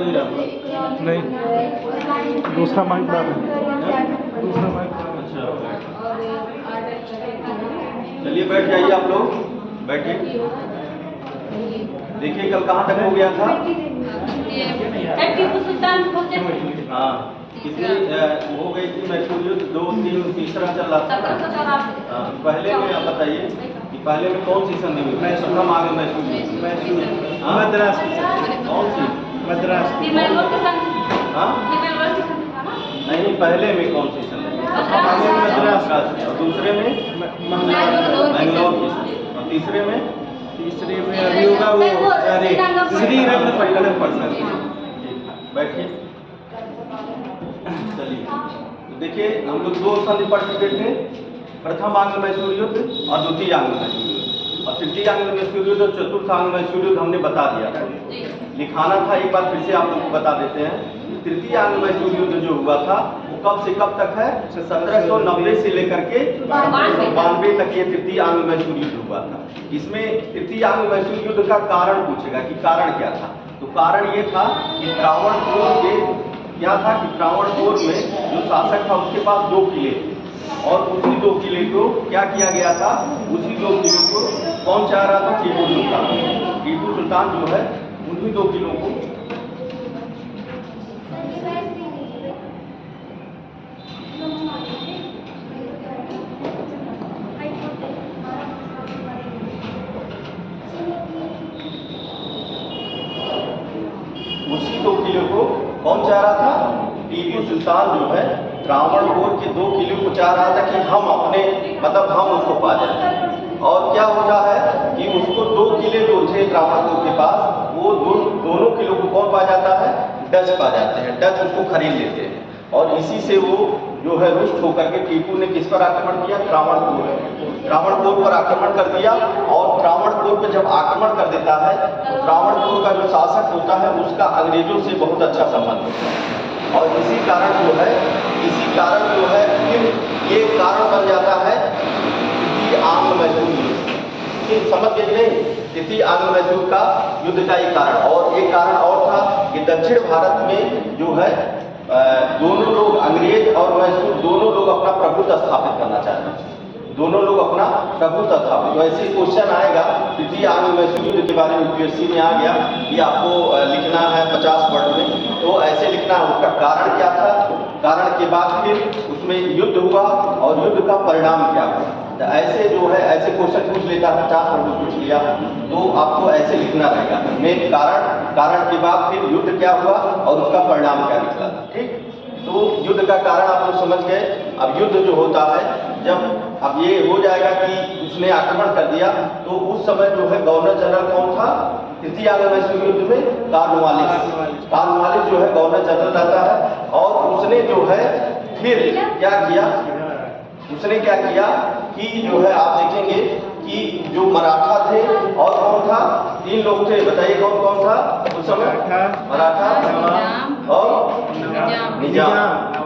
नहीं रहा। नहीं, दूसरा माइक डाल दूसरा माइक। अच्छा, चलिए बैठ जाइए आप लोग, बैठिए। देखिए कल कहाँ तक हो गया था? टीपू सुल्तान हाँ, कितनी हो गई थी मैसूरियत? 2, 3, तीसरा चल रहा था। हाँ, पहले में आप बताइए कि पहले में कौन सी संधि हुई? प्रथम आंग्ल मैसूरियत। हाँ, मद्रास। कौन सी? मद्रास। हाँ, नहीं, पहले में कौन सी संधि? मद्रास। और दूसरे में मैंगलोर की संधि। और तीसरे में अभी होगा वो अरे श्रीरंगपट्टनम। बैठिए। चलिए, तो देखिए हम लोग 2 संधि पढ़ चुके थे, प्रथम आंग्ल मैसूर युद्ध और द्वितीय आंग्ल मैसूर युद्ध, और तृतीय आंग्ल मैसूर युद्ध और चतुर्थ आंग्ल मैसूर युद्ध हमने बता दिया था। लिखाना था, एक बार फिर से आप लोग को बता देते हैं। तृतीय आंग्ल मैसूर युद्ध जो हुआ था वो कब से कब तक है? 1790 से लेकर के 1792 तक ये तृतीय आंग्ल मैसूर युद्ध हुआ था। इसमें तृतीय आंग्ल मैसूर युद्ध का कारण पूछेगा कि कारण क्या था। तो कारण ये था कि त्रावणकोर के क्या था कि त्रावणकोर में जो शासक था उसके पास 2 किले थे, और उसी 2 किले को क्या किया गया था? उसी 2 किलों को कौन चाह रहा था? टीपू सुल्तान। टीपू सुल्तान जो है उन्हीं 2 किलों को कौन चाह रहा था? टीपू सुल्तान जो है त्रावणकोर के 2 किलों को चाह रहा था कि हम अपने मतलब हम उसको पा जाए। और क्या होता है कि उसको 2 किले जो थे त्रावणकोर के पास, वो दोनों किलों को कौन पा जाता है? डच पा जाते हैं। डच उसको खरीद लेते हैं, और इसी से वो जो है रुष्ट होकर के टीपू ने किस पर आक्रमण किया? त्रावणकोर पर आक्रमण कर दिया। और त्रावणकोर पर जब आक्रमण कर देता है तो त्रावणकोर का जो शासक होता है उसका अंग्रेजों से बहुत अच्छा संबंध होता है, और इसी कारण जो है फिर ये कारण बन जाता है तृतीय आंग्ल मैसूर युद्ध। समझ गए नहीं? तृतीय आंग्ल मैसूर का युद्ध का एक कारण, और एक कारण और था कि दक्षिण भारत में जो है दोनों लोग, अंग्रेज और मैसूर दोनों लोग अपना प्रभुत्व स्थापित करना चाहते हैं। दोनों लोग अपना प्रभुत्व स्थापित। वैसे क्वेश्चन आएगा तृतीय आंग्ल मैसूर युद्ध के बारे में, यूपीएससी में आ गया कि आपको लिखना है 50 वर्ड में, तो ऐसे लिखना है उसका कारण क्या था, कारण के बाद फिर उसमें युद्ध हुआ और युद्ध का परिणाम क्या हुआ। तो ऐसे जो है ऐसे क्वेश्चन पूछ लेता है, 50 वर्ड में पूछ लिया तो आपको ऐसे लिखना रहेगा। मेन कारण के बाद फिर युद्ध क्या हुआ और उसका परिणाम क्या निकला। ठीक, तो युद्ध का कारण आप लोग समझ गए। अब युद्ध जो होता है, जब अब ये हो जाएगा कि उसने आक्रमण कर दिया, तो उस समय जो है गवर्नर जनरल कौन था? तृतीय आंग्ल मैसूर युद्ध में कॉर्नवालिस जो है गवर्नर जनरल रहता है। और उसने जो है फिर क्या किया? उसने क्या किया कि जो है आप देखेंगे कि जो मराठा थे और कौन था? 3 लोग थे, बताइए कौन कौन था उस समय? मराठा और निजाम।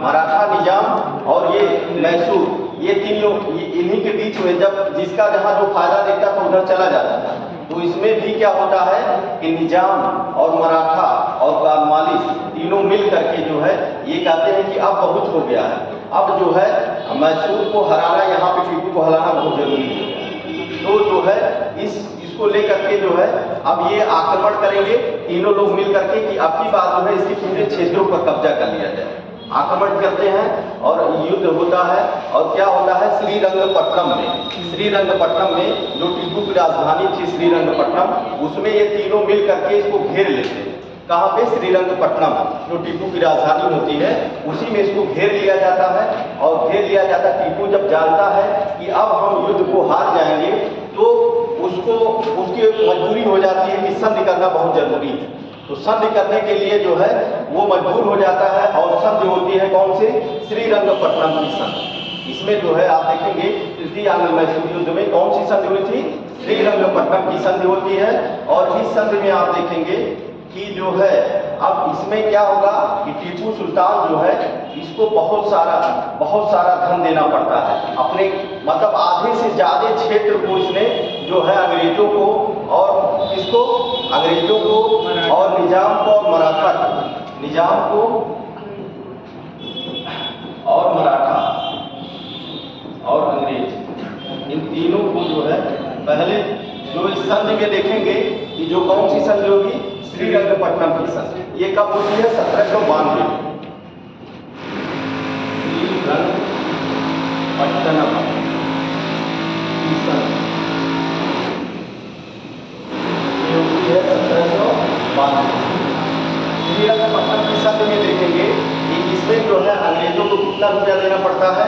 मराठा, निजाम और ये मैसूर, ये 3 लोग, इन्हीं के बीच में जब जिसका जहाँ जो फायदा देखता था उधर चला जाता था। तो इसमें भी क्या होता है कि निजाम और मराठा और कॉर्नवालिस तीनों मिल करके जो है ये कहते हैं कि अब बहुत हो गया है, अब जो है मैसूर को हराना, यहाँ पे टीपू को हराना बहुत जरूरी है। तो जो है इसको लेकर के जो है अब ये आक्रमण करेंगे तीनों लोग मिल करके कि अब की बात जो है इसके पूरे क्षेत्रों पर कब्जा कर लिया जाए। आक्रमण करते हैं और युद्ध होता है। और क्या होता है? श्रीरंगपट्टनम में जो टीपू की राजधानी थी श्रीरंगपट्टनम, उसमें ये तीनों मिल करके इसको घेर लेते हैं। कहाँ पे? श्रीरंगपट्टनम, जो टीपू की राजधानी होती है, उसी में इसको घेर लिया जाता है। और घेर लिया जाता है, टीपू जब जानता है कि अब हम युद्ध को हार जाएंगे तो उसकी मजबूरी हो जाती है कि संधि करना बहुत जरूरी है। तो संधि करने के लिए जो है वो मजबूर हो जाता है, और संधि होती है कौन सी? श्रीरंगपट्टनम की संधि। इसमें जो है आप देखेंगे तृतीय आंग्ल मैसूर युद्ध में कौन सी संधि हुई थी? श्रीरंगपट्टनम की संधि होती है। और इस संधि में आप देखेंगे कि जो है अब इसमें क्या होगा कि टीपू सुल्तान जो है इसको बहुत सारा धन देना पड़ता है, अपने मतलब आधे से ज़्यादा क्षेत्र को इसने जो है अंग्रेजों को और किसको, अंग्रेजों को और निजाम को और मराठा को, निजाम को और मराठा और अंग्रेज, इन तीनों को जो है पहले जो इस संधि में देखेंगे कि जो कौन सी संधि होगी, श्रीरंगपट्टनम की संधि। ये कब होती है, 1792। श्रीरंगपट्टनम की संधि ये होती है 1792। श्रीरंगपट्टनम की संधि में देखेंगे कि इसमें जो है अंग्रेजों को कितना रुपया देना पड़ता है,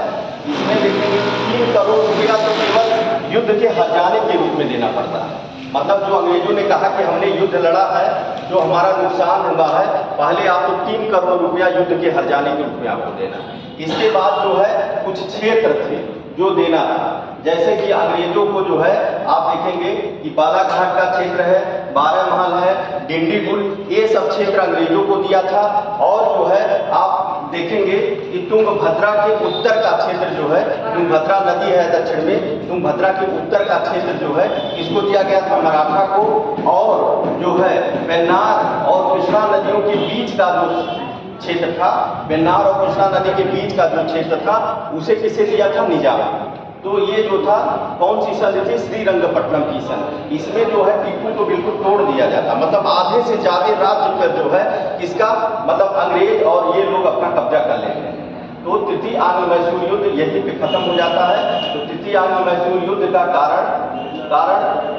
इसमें देखेंगे 3 करोड़ रुपया तो केवल युद्ध के हर्जाने के रूप में देना पड़ता है। मतलब जो अंग्रेजों ने कहा कि हमने युद्ध लड़ा है, जो हमारा नुकसान हुआ है, पहले आपको 3 करोड़ रुपया युद्ध के हर्जाने के रूप में आपको देना। इसके बाद जो है कुछ क्षेत्र थे जो देना था, जैसे कि अंग्रेजों को जो है आप देखेंगे कि बालाघाट का क्षेत्र है, 12 महल है, डिंडीगुल, ये सब क्षेत्र अंग्रेजों को दिया था। और जो है आप देखेंगे कि तुंगभद्रा के उत्तर का क्षेत्र जो है, तुंगभद्रा नदी है दक्षिण में, तुंगभद्रा के उत्तर का क्षेत्र जो है किसको दिया गया था, मराठा को। और जो है पेन्नार और कृष्णा नदियों के बीच का जो क्षेत्र था, पेन्नार और कृष्णा नदी के बीच का जो क्षेत्र था, उसे किसे दिया था, निजाम। तो ये जो था कौन सी संधि थी, श्रीरंगपट्टनम की संधि। इसमें जो है टीपू को बिल्कुल तोड़ दिया जाता, मतलब आधे से ज्यादा राज्य पर जो है किसका, मतलब अंग्रेज और ये लोग अपना कब्जा कर लेते हैं। तो तृतीय आंग्ल मैसूर युद्ध यहीं पे खत्म हो जाता है। तो तृतीय आंग्ल मैसूर युद्ध का कारण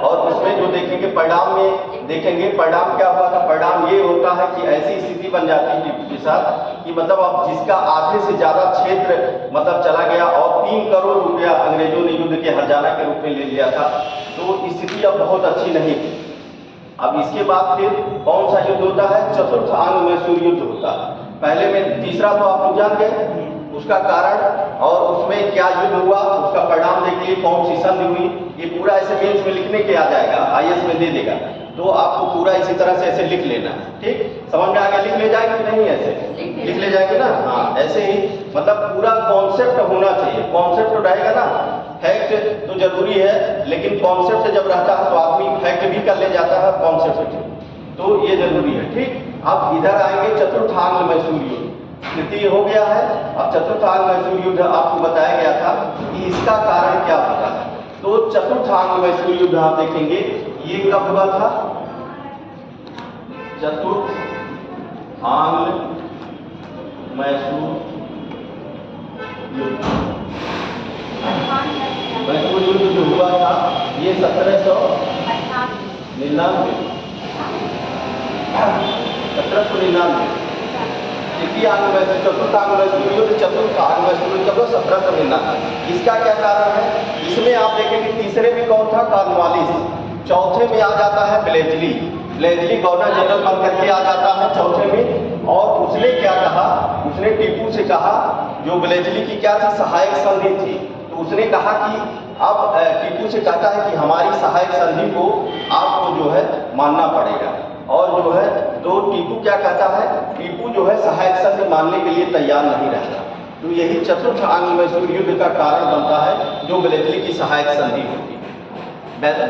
और उसमें जो देखेंगे परिणाम में देखेंगे, परिणाम क्या हुआ था, परिणाम ये होता है कि ऐसी स्थिति बन जाती है टीपू के साथ कि मतलब अब जिसका आधे से ज्यादा क्षेत्र मतलब चला गया और 3 करोड़ रुपया अंग्रेजों ने युद्ध के हर्जाना के रूप में ले लिया था, तो स्थिति अब बहुत अच्छी नहीं थी। अब इसके बाद फिर कौन सा युद्ध होता है, चतुर्थ आंग्ल मैसूर युद्ध होता है। पहले में तीसरा तो आप लोग जान गए उसका कारण और उसमें क्या युद्ध हुआ, उसका परिणाम देख लिए, कौन सी संधि हुई, ये पूरा ऐसे मेंस में लिखने के आ जाएगा, आईएएस में दे देगा। तो आपको पूरा इसी तरह से ऐसे लिख लेना, ठीक, समझ में आ गया, लिख ले जाएंगे कि नहीं, ऐसे लिख ले जाएंगे ना, हाँ ऐसे ही, मतलब पूरा कॉन्सेप्ट होना चाहिए। कॉन्सेप्ट तो रहेगा ना, फैक्ट तो जरूरी है, लेकिन कॉन्सेप्ट जब रहता है तो आदमी फैक्ट भी कर ले जाता है कॉन्सेप्ट से, तो ये जरूरी है, ठीक। अब इधर आएंगे चतुर्थ आंग्ल मैसूर युद्ध, तृतीय हो गया है। अब चतुर्थ आंग्ल मैसूर युद्ध आपको बताया गया था कि इसका कारण क्या होता है। तो चतुर्थ आंग्ल मैसूर युद्ध आप देखेंगे ये कब हुआ था, चतुर्थ आंग्ल मैसूर युद्ध, मैसूर युद्ध जो हुआ था ये 1799। तृतीय आंग्ल मैसूर, चतुर्थ आंग्ल मैसूर युद्ध, चतुर्थ आंग्ल मैसूर युद्ध कब, 1799। इसका क्या कारण है, इसमें आप देखेंगे तीसरे में कौन था, कॉर्नवालिस, चौथे में आ जाता है ब्लेजली, ब्लेजली गवर्नर जनरल बन करके आ जाता है चौथे में। और उसने क्या कहा, उसने टीपू से कहा, जो ब्लेजली की क्या थी, सहायक संधि थी, तो उसने कहा कि अब टीपू से कहता है कि हमारी सहायक संधि को आपको जो है मानना पड़ेगा। और जो है तो टीपू क्या कहता है, टीपू जो है सहायक संधि मानने के लिए तैयार नहीं रहता। तो यही चतुर्थ आंग्ल मैसूर युद्ध का कारण बनता है, जो ब्लेजली की सहायक संधि होती है।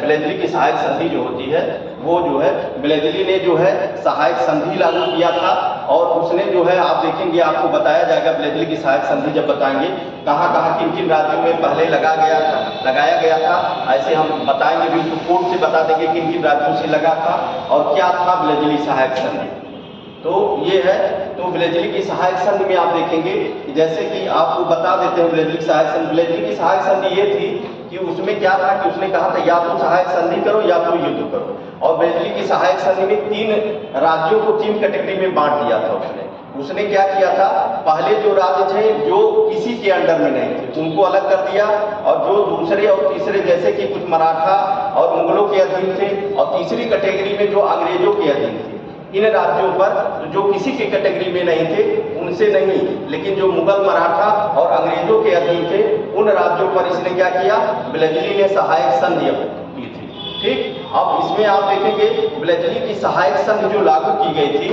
ब्लेजली की सहायक संधि जो होती है वो जो है ब्लेजली ने जो है सहायक संधि लागू किया था। और उसने जो है आप देखेंगे, आपको बताया जाएगा ब्लेजली की सहायक संधि जब बताएंगे कहाँ कहाँ किन किन राज्यों में पहले लगाया गया था, ऐसे हम बताएंगे भी, उसको कोड से बता देंगे किन किन राज्यों से लगा था और क्या था ब्लेजली सहायक संधि। तो ये है, तो ब्लेजली की सहायक संधि में आप देखेंगे कि जैसे कि आपको बता देते हैं ब्लेजली की सहायक संधि। ब्लेजली की सहायक संधि ये थी कि उसमें क्या था कि उसने कहा था या तो सहायक संधि करो या तो युद्ध करो। और ब्लेजली की सहायक संधि में 3 राज्यों को 3 कैटेगरी में बांट दिया था उसने क्या किया था, पहले जो राज्य थे जो किसी के अंडर में नहीं थे उनको अलग कर दिया, और जो दूसरे और तीसरे जैसे कि कुछ मराठा और मुगलों के अधीन थे, और तीसरी कैटेगरी में जो अंग्रेजों के अधीन थे, इन राज्यों पर जो किसी के कैटेगरी में नहीं थे उनसे नहीं, लेकिन जो मुगल मराठा और अंग्रेजों के अधीन थे उन राज्यों पर इसने क्या किया, ब्लेजली ने सहायक संधि की थी। ठीक, अब इसमें आप देखेंगे ब्लेजली की सहायक संधि जो लागू की गई थी,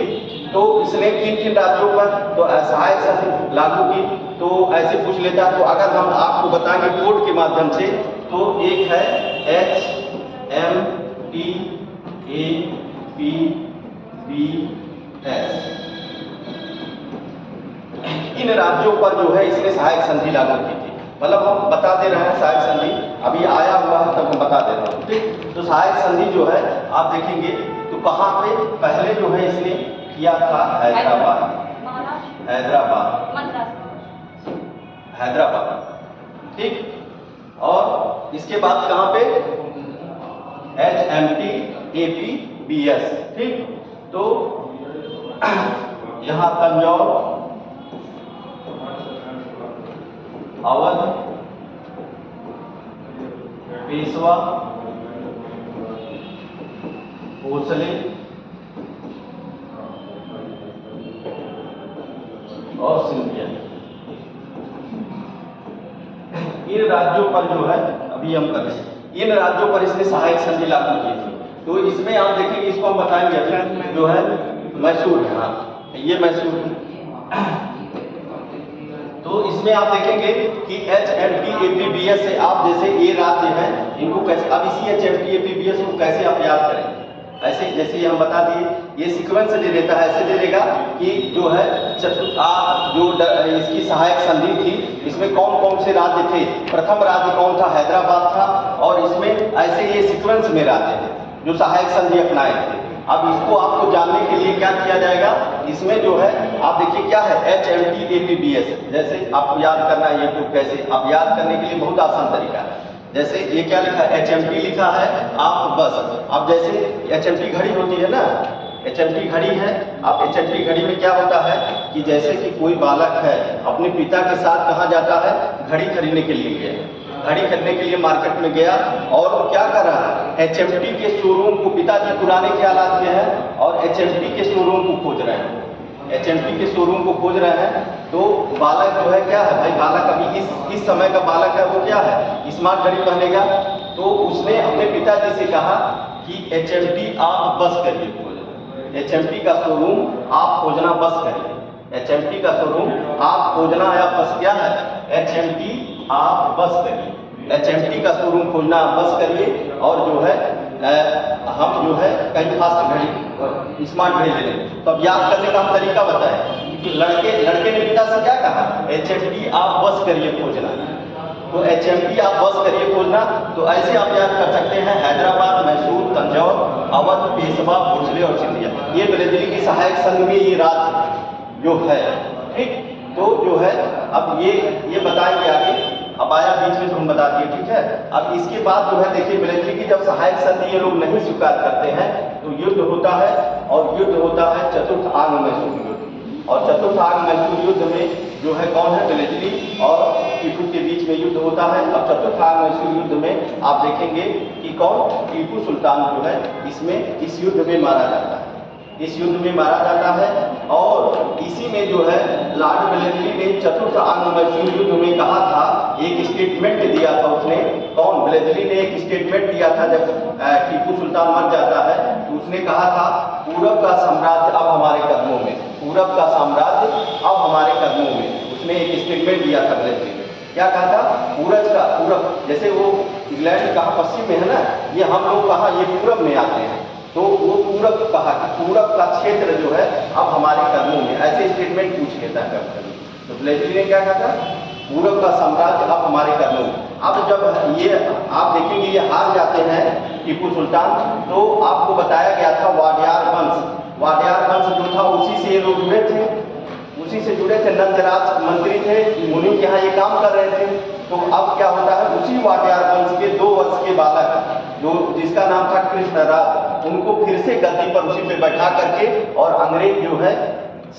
तो इसने किन किन राज्यों पर तो सहायक संधि लागू की, तो ऐसे पूछ लेता है। तो अगर हम आपको बताएंगे कोड के माध्यम से, तो एक है HMTAPBS। इन राज्यों पर जो है इसने सहायक संधि लागू की थी। मतलब हम बता दे रहे हैं सहायक संधि, अभी आया हुआ है तब हम बता दे रहे हैं, ठीक। तो सहायक संधि जो है आप देखेंगे तो कहाँ पे पहले जो है इसने किया था, हैदराबाद, ठीक। और इसके बाद कहाँ पे, HMTAPBS, ठीक। तो यहाँ तंजौर, अवध, पेशवा, भोसले और सिंधिया, इन राज्यों पर जो है अभी हम कर रहे हैं, इन राज्यों पर इसने सहायक संधि लागू की थी। तो इसमें आप देखेंगे, इसको हम बताएंगे अभी, जो है मैसूर है, हाँ ये मैसूर है। तो इसमें आप देखेंगे कि HMTAPBS से आप जैसे ये राज्य हैं इनको कैसे, अब इसी HMTAPBS को कैसे आप याद करें, ऐसे जैसे हम बता दिए, ये सीक्वेंस ले लेता है, ऐसे ले लेगा कि जो है जो इसकी सहायक संधि थी, इसमें कौन कौन से राज्य थे। प्रथम राज्य कौन था, हैदराबाद था, और इसमें ऐसे ये सीक्वेंस में राज्य थे जो सहायक संधि अपनाए थे। अब इसको आपको जानने के लिए क्या किया जाएगा, इसमें जो है आप देखिए क्या है, HMTAPBS, जैसे आपको याद करना है ये तो कैसे, आप याद करने के लिए बहुत आसान तरीका है। जैसे ये क्या लिखा है, HMT लिखा है, आप बस अब जैसे HMT घड़ी होती है ना, HMT घड़ी है, अब HMT घड़ी में क्या होता है कि जैसे कि कोई बालक है अपने पिता के साथ कहाँ जाता है, घड़ी खरीदने के लिए गया, घड़ी खरीदने के लिए मार्केट में गया, और वो क्या कर रहा है, HMT के शोरूम को, पिताजी पुराने ख्यालात में है और HMT के शोरूम को खोज रहे हैं, HMT के शोरूम को खोज रहे हैं। तो बालक जो है क्या है भाई, बालक अभी इस समय का बालक है, वो क्या है, स्मार्ट घड़ी पहनेगा। तो उसने अपने पिताजी से कहा कि HMT आप बस करिए खोजना, HMT का शोरूम आप खोजना बस करिए, HMT का शोरूम आप खोजना या बस क्या है, HMT आप बस करिए, HMT का शोरूम खोजना बस करिए। और जो है हम जो है कहीं फास्ट घड़ी, स्मार्ट घड़ी ले लें। तो अब याद करने का हम तरीका बताएं कि लड़के ने पिता से क्या कहा, HMT आप बस करिए खोजना, तो HMT आप बस करिए खोजना। तो ऐसे आप याद कर सकते हैं, हैदराबाद, मैसूर, तंजौर, अवध, पेशवा, भोसले और सिंधिया, ये ब्रेजिली की सहायक संघ में ये राज्य जो है, ठीक। तो जो है अब ये बताएंगे आगे, अब आया बीच में तो हम बता दिए, ठीक है। अब इसके बाद जो है देखिए, ब्रेजिली की जब सहायक संधि ये लोग नहीं स्वीकार करते हैं तो युद्ध होता है, और युद्ध होता है चतुर्थ आंग्ल मैसूर युद्ध। और चतुर्थ आंग्ल मैसूर युद्ध में जो है कौन है, ब्रेजिली और टीपू के बीच में युद्ध होता है। अब चतुर्थ आंग्ल मैसूर युद्ध में आप देखेंगे कि कौन, टीपू सुल्तान जो है इसमें इस युद्ध में मारा जाता है, इस युद्ध में मारा जाता है। और इसी में जो है लॉर्ड ब्लेजली ने चतुर्थ आंग्ल मैसूर युद्ध में कहा था, एक स्टेटमेंट दिया था उसने, कौन, ब्लेजली ने एक स्टेटमेंट दिया था जब टीपू सुल्तान मर जाता है, तो उसने कहा था पूरब का साम्राज्य अब हमारे कदमों में, पूरब का साम्राज्य अब हमारे कदमों में, उसने एक स्टेटमेंट दिया था ब्लेजली ने। क्या कहा था, पूरब, जैसे वो इंग्लैंड कहाँ पश्चिम में है ना, ये हम लोग कहाँ, ये पूरब में आते हैं, तो वो पूरब कहा कि पूरब का क्षेत्र जो है अब हमारे कदमों में, ऐसे स्टेटमेंट पूछ लेता है कभी। तो ब्लेजली ने क्या कहा था, पूरब का साम्राज्य अब हमारे कदमों में। अब जब ये आप देखेंगे ये हार जाते हैं टीपू सुल्तान, तो आपको बताया गया था वाडियार वंश जो था उसी से ये लोग जुड़े थे, उसी से जुड़े थे, नंदराज मंत्री थे, मुनि के यहाँ ये काम कर रहे थे। तो अब क्या होता है, उसी वाडियार वंश के 2 वर्ष के बालक जो जिसका नाम था कृष्णराज, उनको फिर से गद्दी पर उसी पे बैठा करके और अंग्रेज जो है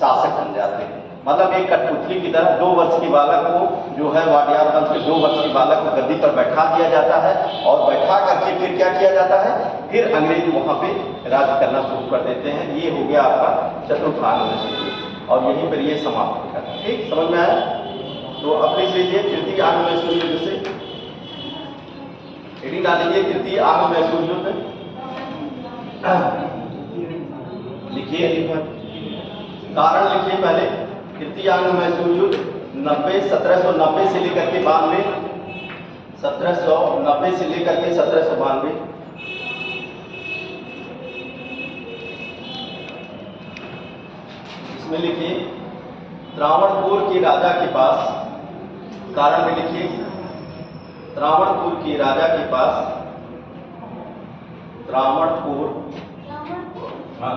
शासक बन जाते हैं। मतलब एक कठपुतली की तरह 2 वर्ष के बालक को जो है वाडियार वंश के 2 वर्ष के बालक को गद्दी पर बैठा दिया जाता है, और बैठा करके फिर क्या किया जाता है, फिर अंग्रेज वहाँ पे राज करना शुरू कर देते हैं। ये हो गया आपका चतुर्थ आंग्ल मैसूर, और यहीं पर ये समाप्त होता है। ठीक, समझ में आया? तो अब लिख लीजिए तृतीय आंग्ल मैसूर युद्ध से, हेडिंग डालिए तृतीय आंग्ल मैसूर युद्ध, लिखिए कारण लिखिए पहले, तृतीय आंग्ल मैसूर युद्ध 1790 से लेकर के 92, 1790 से लेकर के 1792। इसमें लिखिए त्रावणकोर के राजा के पास, कारण में लिखिए त्रावणकोर के राजा के पास, त्रावणकोर, हाँ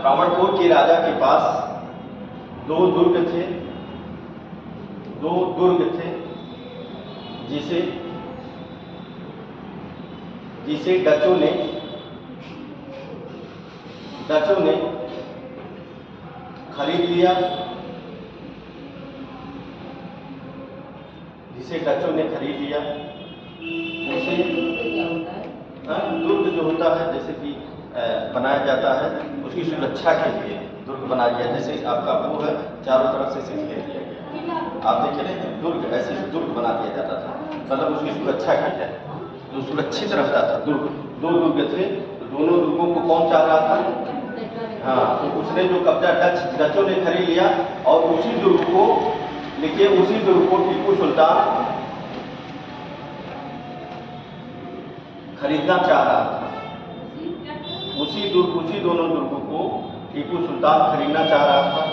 त्रावणकोर के राजा के पास दो दुर्ग थे, जिसे डचों ने खरीद लिया, उसे दुर्ग जो होता है जैसे कि बनाया जाता है उसकी सुरक्षा के लिए दुर्ग बना दिया। जैसे आपका वो है चारों तरफ से घेर दिया गया, आप देखिए ना दुर्ग, ऐसे दुर्ग बना दिया जाता था, मतलब उसकी सुरक्षा की जाए, जो सुरक्षित रहता था दुर्ग। दो दुर्ग थे, तो दोनों दुर्गों को कौन चाह रहा था? हाँ, तो उसने जो कब्जा डचों ने खरीद लिया और उसी दुर्ग को लिखिए, उसी दुर्ग को टीपू सुल्तान खरीदना चाह रहा था। उसी दोनों दुर्गों को टीपू सुल्तान खरीदना चाह रहा था।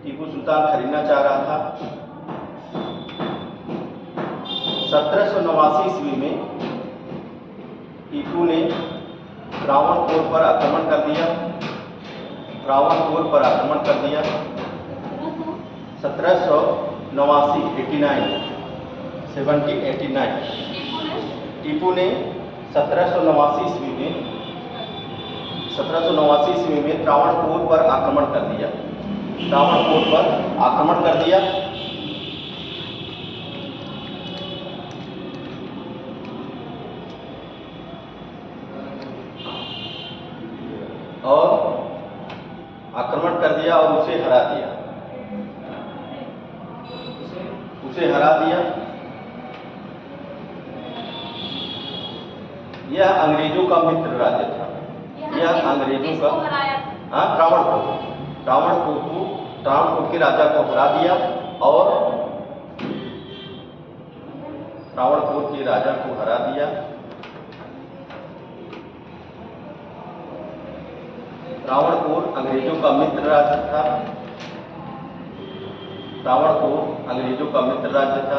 टीपू सुल्तान खरीदना चाह रहा था। 1789 ईस्वी में टीपू ने त्रावणकोर पर आक्रमण कर दिया। 1789 टीपू ने 1789 ईस्वी में त्रावणकोर पर आक्रमण कर दिया। और उसे हरा दिया। यह अंग्रेजों का मित्र राज्य था। त्रावणकोर के राजा को हरा दिया और त्रावणकोर अंग्रेजों का मित्र राज्य था।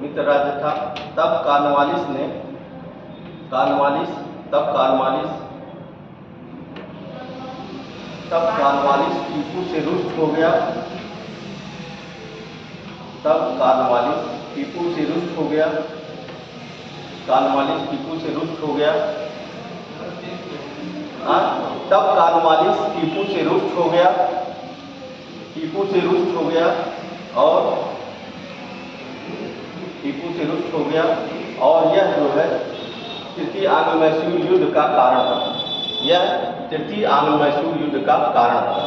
मित्र राज्य था। तब कॉर्नवालिस टीपू से रुष्ट हो गया। तब कॉर्नवालिस टीपू से रुष्ट हो गया। और यह जो है तृतीय आंग्ल-मैसूर युद्ध का कारण था। तृतीय आंग्ल-मैसूर युद्ध का कारण था।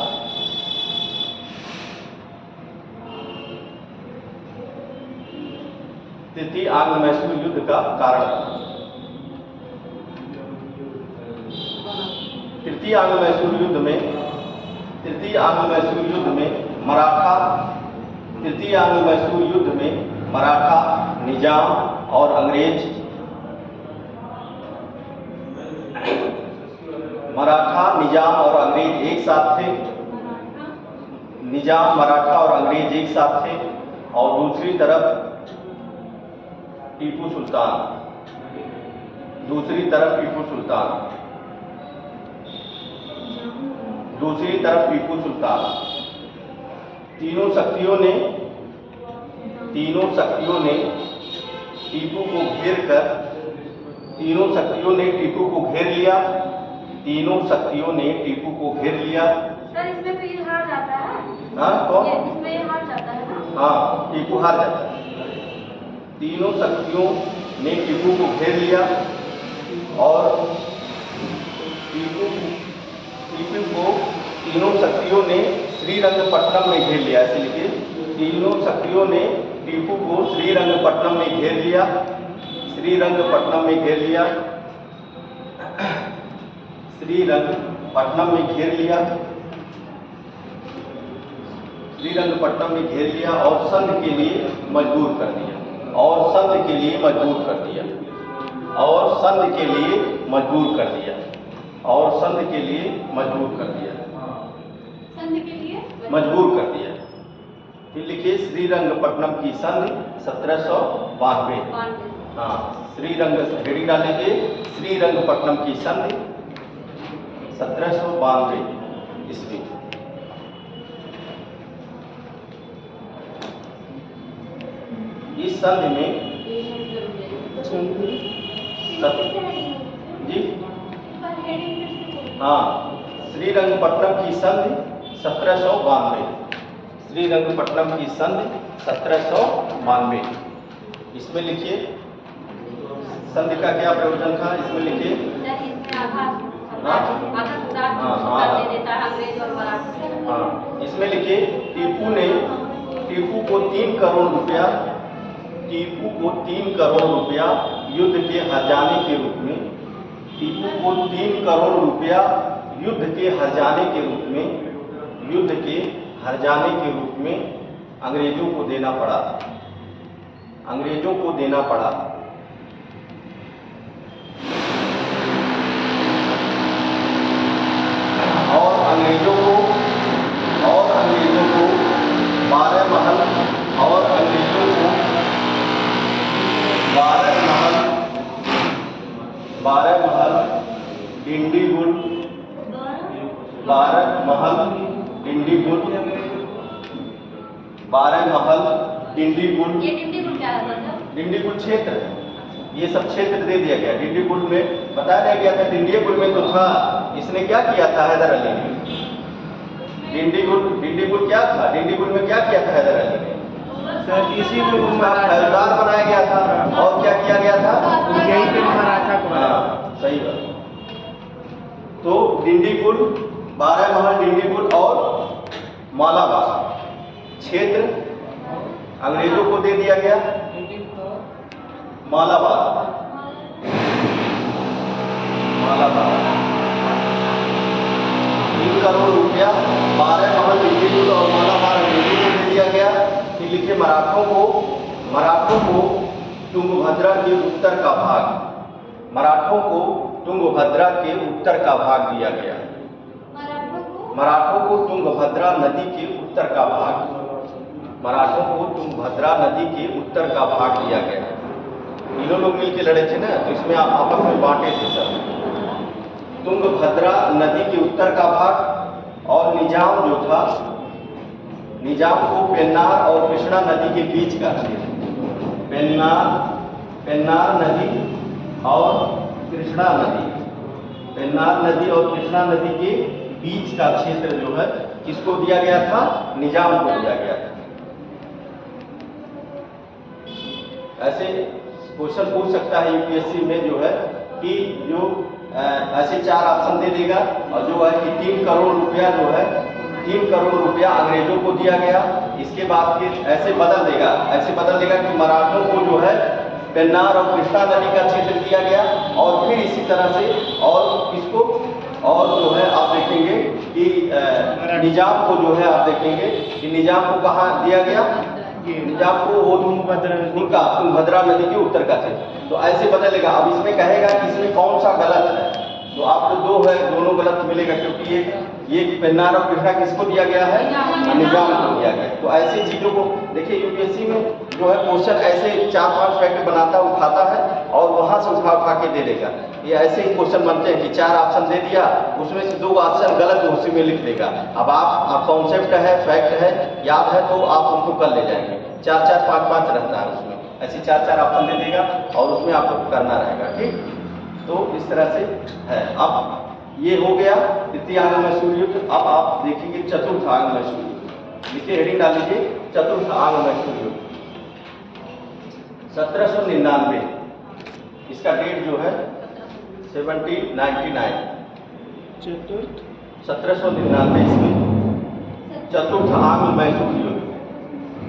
तृतीय आंग्ल-मैसूर युद्ध का कारण था। तृतीय आंग्ल-मैसूर युद्ध में मराठा निजाम और अंग्रेज एक साथ थे। मराठा और अंग्रेज एक साथ थे और दूसरी तरफ टीपू सुल्तान। तीनों शक्तियों ने टीपू को घेर लिया। सर इसमें तो ये हार जाता है। हाँ, कौन? इसमें ये हार जाता है। हाँ, टीपू हार जाता है। तीनों शक्तियों ने टीपू को घेर लिया और टीपू को तीनों शक्तियों ने श्रीरंगपट्टनम में घेर लिया। ऐसे लिखिए, तीनों शक्तियों ने टीपू को श्रीरंगपट्टनम में घेर लिया, श्रीरंगपट्टनम में घेर लिया, श्रीरंगपट्टनम में घेर लिया, श्रीरंगपट्टनम में घेर लिया और संध के लिए मजबूर कर दिया, और संध के लिए मजबूर कर दिया, और संध के लिए मजबूर कर दिया, और संध के लिए मजबूर कर दिया, संध के लिए मजबूर कर दिया। फिर लिखिए श्रीरंगपट्टनम की संधि 1792। हाँ, श्रीरंग हेडिंग डालेंगे श्रीरंगपट्टनम की संधि 1792 ईस्वी। इस संधि में जी हाँ, श्रीरंगपट्टनम की संधि 1792, श्रीरंगपट्टनम की संधि 1792। इसमें लिखिए संधि का क्या प्रयोजन था, इसमें लिखिए हाँ, इसमें लिखिए टीपू को 3 करोड़ रुपया, टीपू को 3 करोड़ रुपया युद्ध के हर्जाने के रूप में, टीपू को 3 करोड़ रुपया युद्ध के हर्जाने के रूप में, युद्ध के हर्जाने के रूप में अंग्रेजों को देना पड़ा, अंग्रेजों को देना पड़ा। और अंग्रेजों को 12 महल, और अंग्रेजों को 12 महल डिंडीगुल, 12 महल डिंडीगुल, 12 महल डिंडीगुल। ये डिंडीगुल क्या है मतलब? डिंडीगुल क्षेत्र, ये सब क्षेत्र दे दिया गया। डिंडीगुल में बताया गया था, डिंडीगुल में तो था, इसने क्या किया था हैदर अली ने, डिंडीगुल क्या था, डिंडीगुल में क्या किया था हैदर अली ने, सर इसी में उसका फौजदार बनाया गया था। और क्या किया गया था, यही पे मराठा को बनाया। सही बात। तो डिंडीगुल, 12 महल डिंडीगुल और मालाबार क्षेत्र अंग्रेजों को दे दिया गया। मालाबार 3 करोड़ रुपया 12 महल डिंडीगुल और मालाबार अंग्रेजों को दे दिया गया। फिर लिखे मराठों को तुंगभद्रा के उत्तर का भाग, मराठों को तुंगभद्रा के उत्तर का भाग दिया गया। मराठों को तुंगभद्रा नदी के उत्तर का भाग, मराठों को तुंगभद्रा नदी के उत्तर का भाग दिया गया। तीनों लोग मिलकर लड़े थे ना, तो इसमें आपस में बांटे थे सब। तुंगभद्रा नदी के उत्तर का भाग, और निजाम जो था, निजाम को पेन्नार और कृष्णा नदी के बीच का क्षेत्र, पेन्नार नदी और कृष्णा नदी, पेन्नार नदी और कृष्णा नदी के बीच का क्षेत्र जो है किसको दिया गया था, निजाम को दिया गया था। ऐसे क्वेश्चन पूछ सकता है यूपीएससी में जो है कि जो ऐसे 4 ऑप्शन दे देगा, और जो है कि 3 करोड़ रुपया जो है, 3 करोड़ रुपया अंग्रेजों को दिया गया। इसके बाद फिर ऐसे बदल देगा कि मराठों को जो है पेन्नार और कृष्णा नदी का क्षेत्र दिया गया। और फिर इसी तरह से और किसको, और जो है आप देखेंगे कि निजाम को जो है आप देखेंगे कि निजाम को कहाँ दिया गया, निजाम को वो तुंगभद्रा नदी के उत्तर का क्षेत्र। तो ऐसे बदलेगा। अब इसमें कहेगा कि इसमें कौन सा गलत है, तो आपको 2 है, दोनों गलत मिलेगा, क्योंकि ये पेन्नार और कृष्णा किसको दिया गया है, निजाम को दिया गया है। तो ऐसी चीजों को देखिए यूपीएससी में जो है क्वेश्चन ऐसे 4-5 फैक्ट बनाता उठाता है और वहां से उठा के दे देगा। ये ऐसे ही क्वेश्चन बनते हैं कि 4 ऑप्शन दे दिया, उसमें से 2 ऑप्शन गलत उसी में लिख देगा। अब आप कॉन्सेप्ट है, फैक्ट है, याद है तो आप उनको कर ले जाएंगे। 4-4, 5-5 रहता है उसमें, ऐसे 4-4 ऑप्शन दे देगा और उसमें आपको करना रहेगा। ठीक, तो इस तरह से है। अब ये हो गया तृतीय आंग्ल-मैसूर युद्ध। अब आप देखेंगे चतुर्थ आंग्ल-मैसूर युद्ध। लिखिए, हेडिंग डाल लीजिए, चतुर्थ आंग्ल-मैसूर युद्ध 1799। इसका डेट जो है 1799, चतुर्थ 1799 ईस्वी, चतुर्थ आंग्ल-मैसूर युद्ध।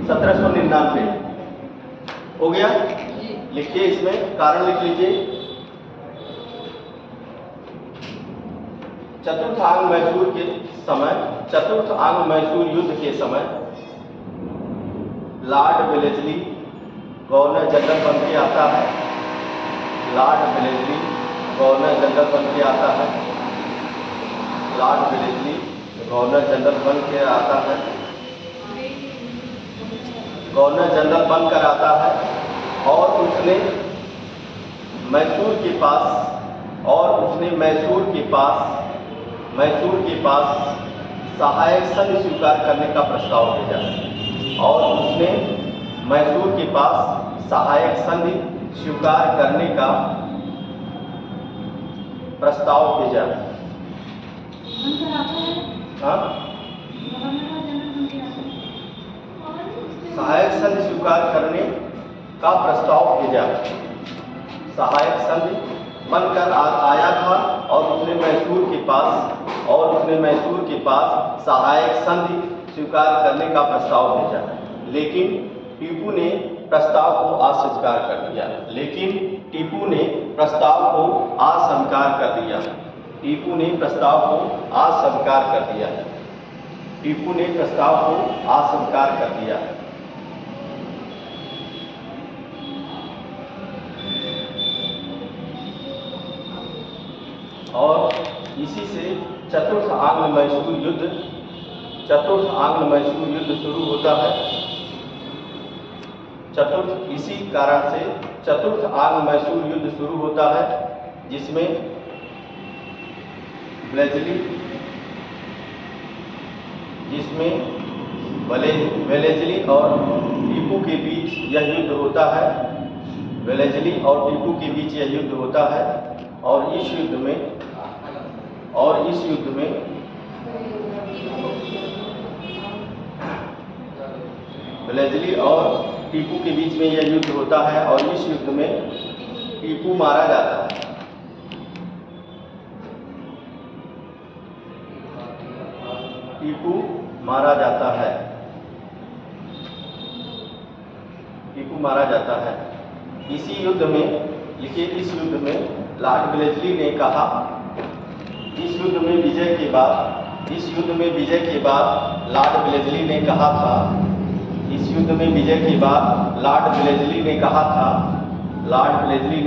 1799 हो गया। लिखिए, इसमें कारण लिख लीजिए। चतुर्थ आंग्ल मैसूर के समय, चतुर्थ आंग्ल मैसूर युद्ध के समय लॉर्ड वेलेस्ली गवर्नर जनरल बन के आता है। लॉर्ड वेलेस्ली गवर्नर जनरल बन के आता है। लॉर्ड वेलेस्ली गवर्नर जनरल बन के आता है। गवर्नर जनरल बनकर आता है और उसने मैसूर के पास सहायक संघ स्वीकार करने का प्रस्ताव भेजा। और उसने मैसूर के पास सहायक संघ स्वीकार करने का प्रस्ताव भेजा। हाँ, सहायक संघ स्वीकार करने का प्रस्ताव भेजा। सहायक संघ बनकर आया था और उसने मैसूर के पास सहायक संघ स्वीकार करने का प्रस्ताव भेजा। लेकिन टीपू ने प्रस्ताव को अस्वीकार कर दिया। टीपू ने प्रस्ताव को अस्वीकार कर दिया। और इसी से चतुर्थ आंग्ल मैसूर युद्ध शुरू होता है। इसी कारण से चतुर्थ आंग्ल मैसूर युद्ध शुरू होता है, जिसमें वेलेस्ली और टीपू के बीच यह युद्ध होता है। वेलेस्ली और टीपू के बीच यह युद्ध होता है। और इस युद्ध में वेलेस्ली और टीपू के बीच में यह युद्ध होता है और इस युद्ध में टीपू मारा जाता है। टीपू मारा जाता है। इसी युद्ध में लिखिए, इस युद्ध में लॉर्ड वेलेस्ली ने कहा, इस युद्ध में विजय के बाद लॉर्ड वेलेस्ली ने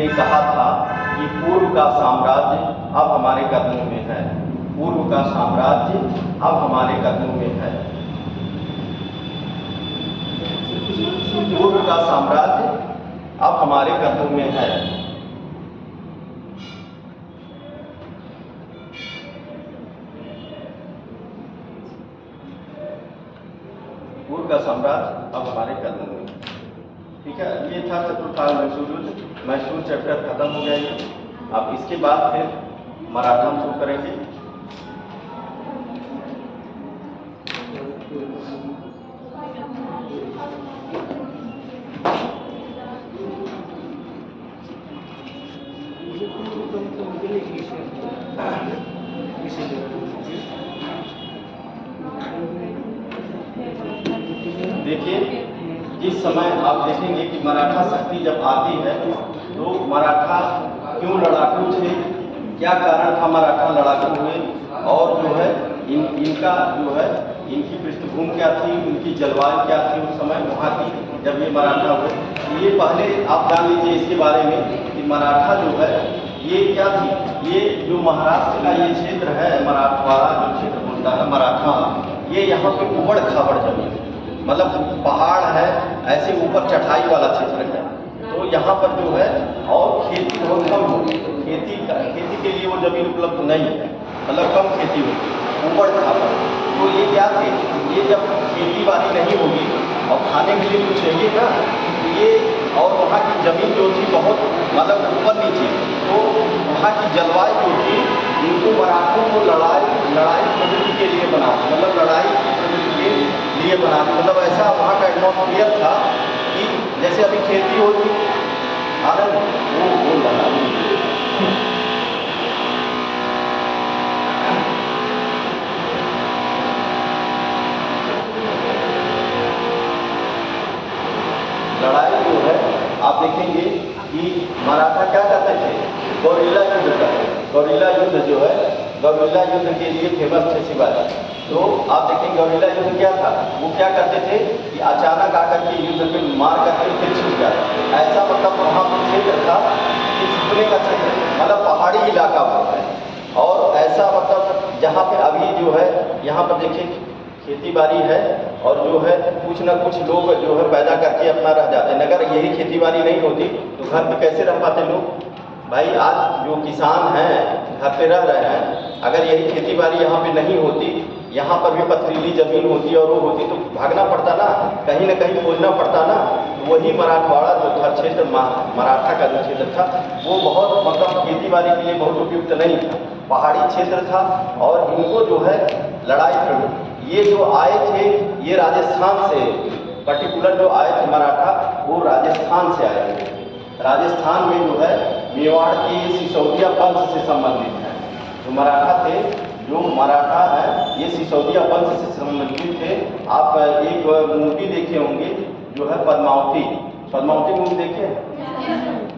कहा था कि पूर्व का साम्राज्य अब हमारे कदमों में है। पूर्व का साम्राज्य अब हमारे कदमों में है। पूर्व का साम्राज्य अब हमारे कदमों में है। पूर्व का साम्राज्य अब हमारे कदमों में। ठीक है, ये था चतुर्थ आंग्ल मैसूर युद्ध। मैसूर चैप्टर खत्म हो गया। ये अब इसके बाद फिर मराठा शुरू करेंगे। देखिए, जिस समय आप देखेंगे कि मराठा शक्ति जब आती है तो मराठा क्यों लड़ाकू थे, क्या कारण था मराठा लड़ाकू हुए, और जो है इनकी पृष्ठभूमि क्या थी, उनकी जलवायु क्या थी उस समय वहाँ की, जब ये मराठा हुए। ये पहले आप जान लीजिए इसके बारे में कि मराठा जो है ये क्या थी। ये जो महाराष्ट्र का ये क्षेत्र है, मराठवाड़ा जो क्षेत्र बोलता है मराठा, ये यहाँ पे उबड़ खाबड़ जमीन, मतलब पहाड़ है, ऐसे ऊपर चढ़ाई वाला क्षेत्र है। तो यहाँ पर जो है और खेती बहुत कम होती है। खेती के लिए वो जमीन उपलब्ध नहीं है, मतलब कम खेती होती है, उबड़ खाबड़। तो ये क्या थे, ये जब खेती बाड़ी नहीं होगी और खाने के लिए कुछ चाहिए ना, तो ये और वहाँ की ज़मीन जो थी बहुत मतलब ऊपर नीचे, तो वहाँ की जलवायु जो थी इनको मराठों को लड़ाई प्रवृत्ति के लिए बना, मतलब लड़ाई प्रवृत्ति के लिए बना, मतलब ऐसा वहाँ का एटमॉस्फियर था कि जैसे अभी खेती होती आनंद वो बोल रहा। गौरीला युद्ध का, गौरीला युद्ध जो है, गौरीला युद्ध के लिए फेमस थे शिवाजी। तो आप देखेंगे गौरीला युद्ध क्या था, वो क्या करते थे कि अचानक आकर के युद्ध में मार करके फिर छिप जाते, ऐसा मतलब वहाँ पर क्षेत्र था कि छिपने का क्षेत्र, मतलब पहाड़ी इलाका होता है। और ऐसा मतलब जहाँ पे अभी जो है यहाँ पर देखिए खेती बाड़ी है और जो है कुछ ना कुछ लोग जो है पैदा करके अपना रह जाते हैं। अगर यही खेती बाड़ी नहीं होती तो घर पे कैसे रह पाते लोग? भाई आज जो किसान हैं घर पे रह रहे हैं, अगर यही खेती बाड़ी यहाँ पे नहीं होती, यहाँ पर भी पथरीली जमीन होती और वो होती तो भागना पड़ता ना, कहीं ना कहीं खोजना पड़ता ना। तो वही मराठवाड़ा जो था क्षेत्र, मराठा का जो क्षेत्र था वो बहुत मतलब खेती बाड़ी के लिए बहुत उपयुक्त नहीं था, पहाड़ी क्षेत्र था। और इनको जो है लड़ाई लड़ी, ये जो आए थे ये राजस्थान से, पर्टिकुलर जो आए थे मराठा वो राजस्थान से आए थे। राजस्थान में जो है मेवाड़ के सिसोदिया वंश से संबंधित है। जो मराठा थे, जो मराठा है ये सिसोदिया वंश से संबंधित थे। आप एक मूवी देखे होंगे जो है पद्मावती, पद्मावती मूवी देखे हैं?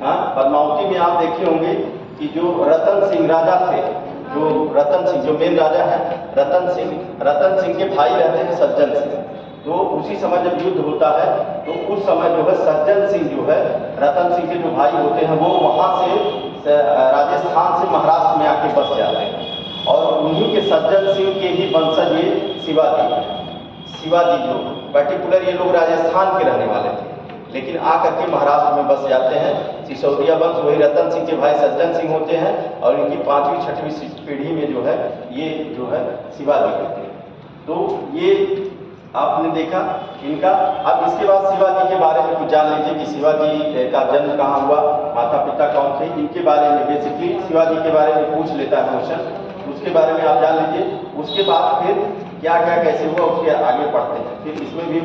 हाँ, पद्मावती में आप देखे होंगे कि जो रतन सिंह राजा थे, जो रतन सिंह जो मेन राजा है, रतन सिंह के भाई रहते हैं सज्जन सिंह। तो उसी समय जब युद्ध होता है तो उस समय जो है सज्जन सिंह जो है रतन सिंह के जो भाई होते हैं वो वहाँ से राजस्थान से महाराष्ट्र में आके बस जाते हैं। और उन्हीं के सज्जन सिंह के ही वंशज ये शिवाजी जो पर्टिकुलर ये लोग राजस्थान के रहने वाले थे, लेकिन आकर के महाराष्ट्र में बस जाते हैं। सिसोदिया वंश वही रतन सिंह के भाई सज्जन सिंह होते हैं और इनकी 5वीं 6वीं पीढ़ी में जो है ये जो है शिवाजी होते हैं। तो ये आपने देखा इनका। अब इसके बाद शिवाजी के बारे में कुछ जान लीजिए कि शिवाजी का जन्म कहाँ हुआ, माता पिता कौन थे, इनके बारे में बेसिकली शिवाजी के बारे में पूछ लेता है क्वेश्चन, उसके बारे में आप जान लीजिए। उसके बाद फिर क्या क्या कैसे हुआ उसके आगे पढ़ते हैं। फिर इसमें भी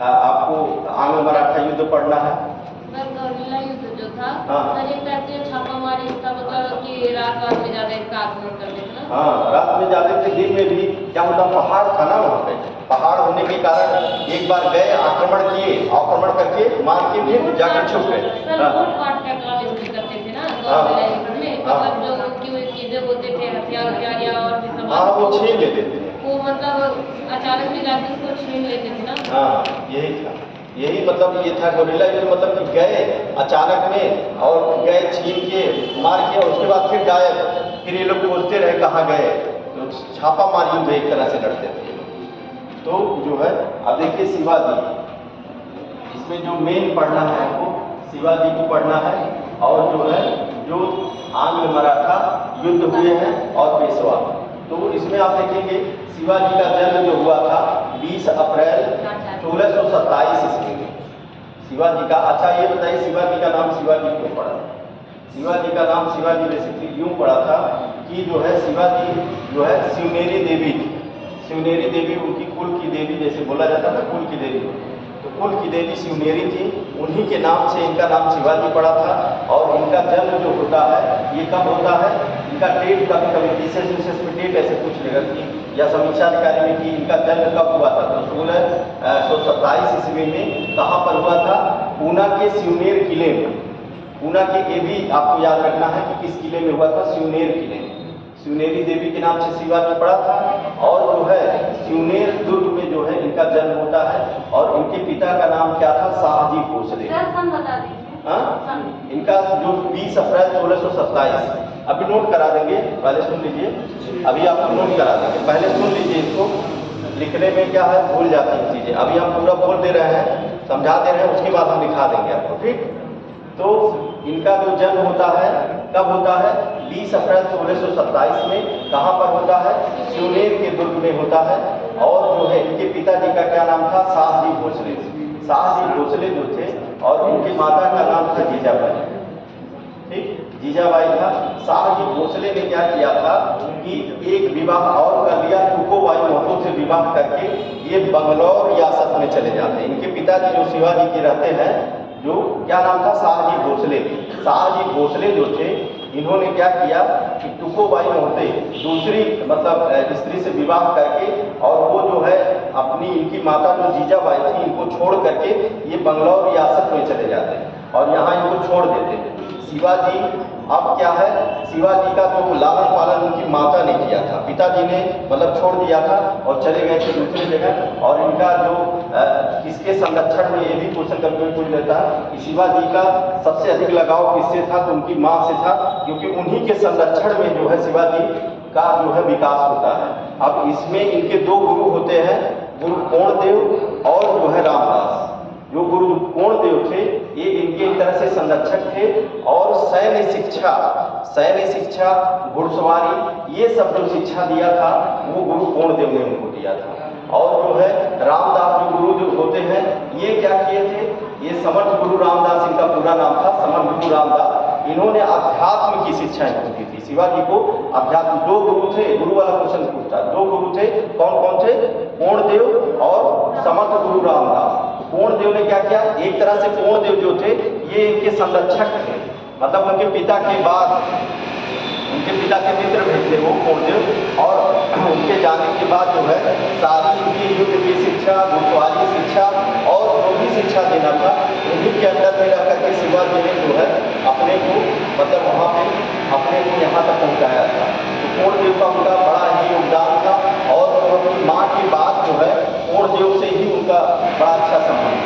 आपको आंग्ल मराठा युद्ध पढ़ना है। गौरीला युद्ध जो था, हाँ। सर एक कहते हैं छापामारी, इसका मतलब कि रात में ज्यादा इसका आक्रमण कर देते ना। हाँ, रात में जाते थे, दिन में भी क्या होता, पहाड़ था ना वहाँ पे, पहाड़ होने के कारण एक बार गए, आक्रमण किए, आक्रमण करके मार के फिर जाकर छुप गए। सर लूटपाट का काम इसमें करते थे ना गौरीला युद्ध में, मतलब जो उनकी चीजें होते थे, हथियार या और भी सब, हाँ वो छीन लेते थे, वो मतलब अचानक भी जाके उसको छीन लेते थे ना। हाँ यही था, यही मतलब ये था गौरीला युद्ध, मतलब कि गए अचानक में और गए छीन के मार के और उसके बाद फिर गायब, फिर ये लोग खोजते रहे कहाँ गए। तो छापा मार युद्ध एक तरह से लड़ते थे। तो जो है अब देखिए शिवाजी, इसमें जो मेन पढ़ना है आपको शिवाजी को पढ़ना है। और जो है जो आंग्ल मराठा युद्ध हुए हैं और पेशवा, तो इसमें आप देखेंगे शिवाजी का जन्म जो हुआ था 20 अप्रैल 1627 ईस्वी में शिवाजी का। अच्छा ये बताइए शिवाजी का नाम शिवाजी क्यों पड़ा? शिवाजी का नाम शिवाजी बेसिकली यूँ पड़ा था कि जो है शिवाजी जो है शिवनेरी देवी थी, शिवनेरी देवी उनकी कुल की देवी, जैसे बोला जाता है कुल की देवी, तो कुल की देवी शिवनेरी थी, उन्हीं के नाम से इनका नाम शिवाजी पड़ा था। और इनका जन्म जो होता है ये कब होता है, इनका डेट कभी कभी विशेष में डेट ऐसे पूछ लेगा कि या समीक्षा अधिकारी में कि इनका जन्म कब हुआ था, तो 1627 ईस्वी में कहाँ पर हुआ था, पूना के शिवनेर किले में। पूना के ये भी आपको याद रखना है कि किस किले में हुआ था, शिवनेर किले में। शिवनेरी देवी के नाम से शिवाजी पड़ा था। और जो है शिवनेर दुर्ग में जो है इनका जन्म होता है। और इनके पिता का नाम क्या था, शाहजी भोसले। बता दीजिए। हाँ, इनका जो 20 अप्रैल 1627, अभी नोट करा देंगे, पहले सुन लीजिए, अभी आपको नोट करा देंगे, पहले सुन लीजिए इसको, लिखने में क्या है भूल जाती हैं चीज़ें। अभी हम पूरा बोल दे रहे हैं, समझा दे रहे हैं, उसके बाद हम लिखा देंगे आपको, ठीक। तो इनका जो जन्म होता है कब होता है, 20 अप्रैल 1627 में। कहाँ पर होता है, शिवनेर के दुर्ग में होता है। और जो है इनके पिताजी का क्या नाम था, शाहजी भोसले। शाहजी भोसले जो थे और उनकी माता का नाम था जीजाबाई, ठीक, जीजाबाई था। शाहजी भोसले ने क्या किया था कि एक विवाह और कर लिया, तुकोबाई महतो से विवाह करके ये बंगलौर रियासत में चले जाते हैं। इनके पिताजी जो शिवाजी के रहते हैं, जो क्या नाम था, शाहजी भोसले। शाहजी भोसले जो थे इन्होंने क्या किया कि तुकोबाई महते दूसरी मतलब स्त्री से विवाह करके और वो जो है अपनी इनकी माता जो जीजाबाई थी इनको छोड़ करके ये बंगलौर रियासत में चले जाते हैं और यहाँ इनको छोड़ देते हैं। शिवाजी अब क्या है, शिवाजी का तो लालन पालन उनकी माता ने किया था, पिताजी ने मतलब छोड़ दिया था और चले गए थे दूसरी जगह। और इनका जो किसके संरक्षण में, ये भी क्वेश्चन कभी पूछ लेता है कि शिवाजी का सबसे अधिक लगाव किससे था, तो उनकी माँ से था, क्योंकि उन्हीं के संरक्षण में जो है शिवाजी का जो है विकास होता है। अब इसमें इनके दो गुरु होते हैं, गुरु कोणदेव और जो है रामदास। जो गुरु कोणदेव थे ये इनके एक तरह से संरक्षक थे, और सैन्य शिक्षा, घुड़सवारी, ये सब जो शिक्षा दिया था वो गुरु कोणदेव ने उनको दिया था। और जो है रामदास जो गुरु जो होते हैं, ये क्या किए थे, ये समर्थ गुरु रामदास इनका पूरा नाम था, समर्थ गुरु रामदास। इन्होंने अध्यात्म की शिक्षा इनको दी थी, शिवाजी को अध्यात्म। दो गुरु थे, गुरु वाला क्वेश्चन पूछता, दो गुरु थे, कौन कौन थे, कोणदेव और समर्थ गुरु रामदास। कोणदेव ने क्या किया, एक तरह से कोणदेव जो थे ये इनके संरक्षक थे, मतलब उनके पिता के बाद, उनके पिता के मित्र भी थे वो कोणदेव। और उनके जाने के बाद जो है सारी उनकी युद्ध की शिक्षा, घुड़सवारी शिक्षा और जो भी शिक्षा देना था उन्हीं के अंदर में रह करके शिवाजी ने जो है अपने को मतलब वहाँ पे अपने को यहाँ तक पहुँचाया था। तो कोणदेव का उनका बड़ा ही योगदान था, और उनकी माँ की बात जो है कोणदेव से ही उनका बड़ा अच्छा संबंध,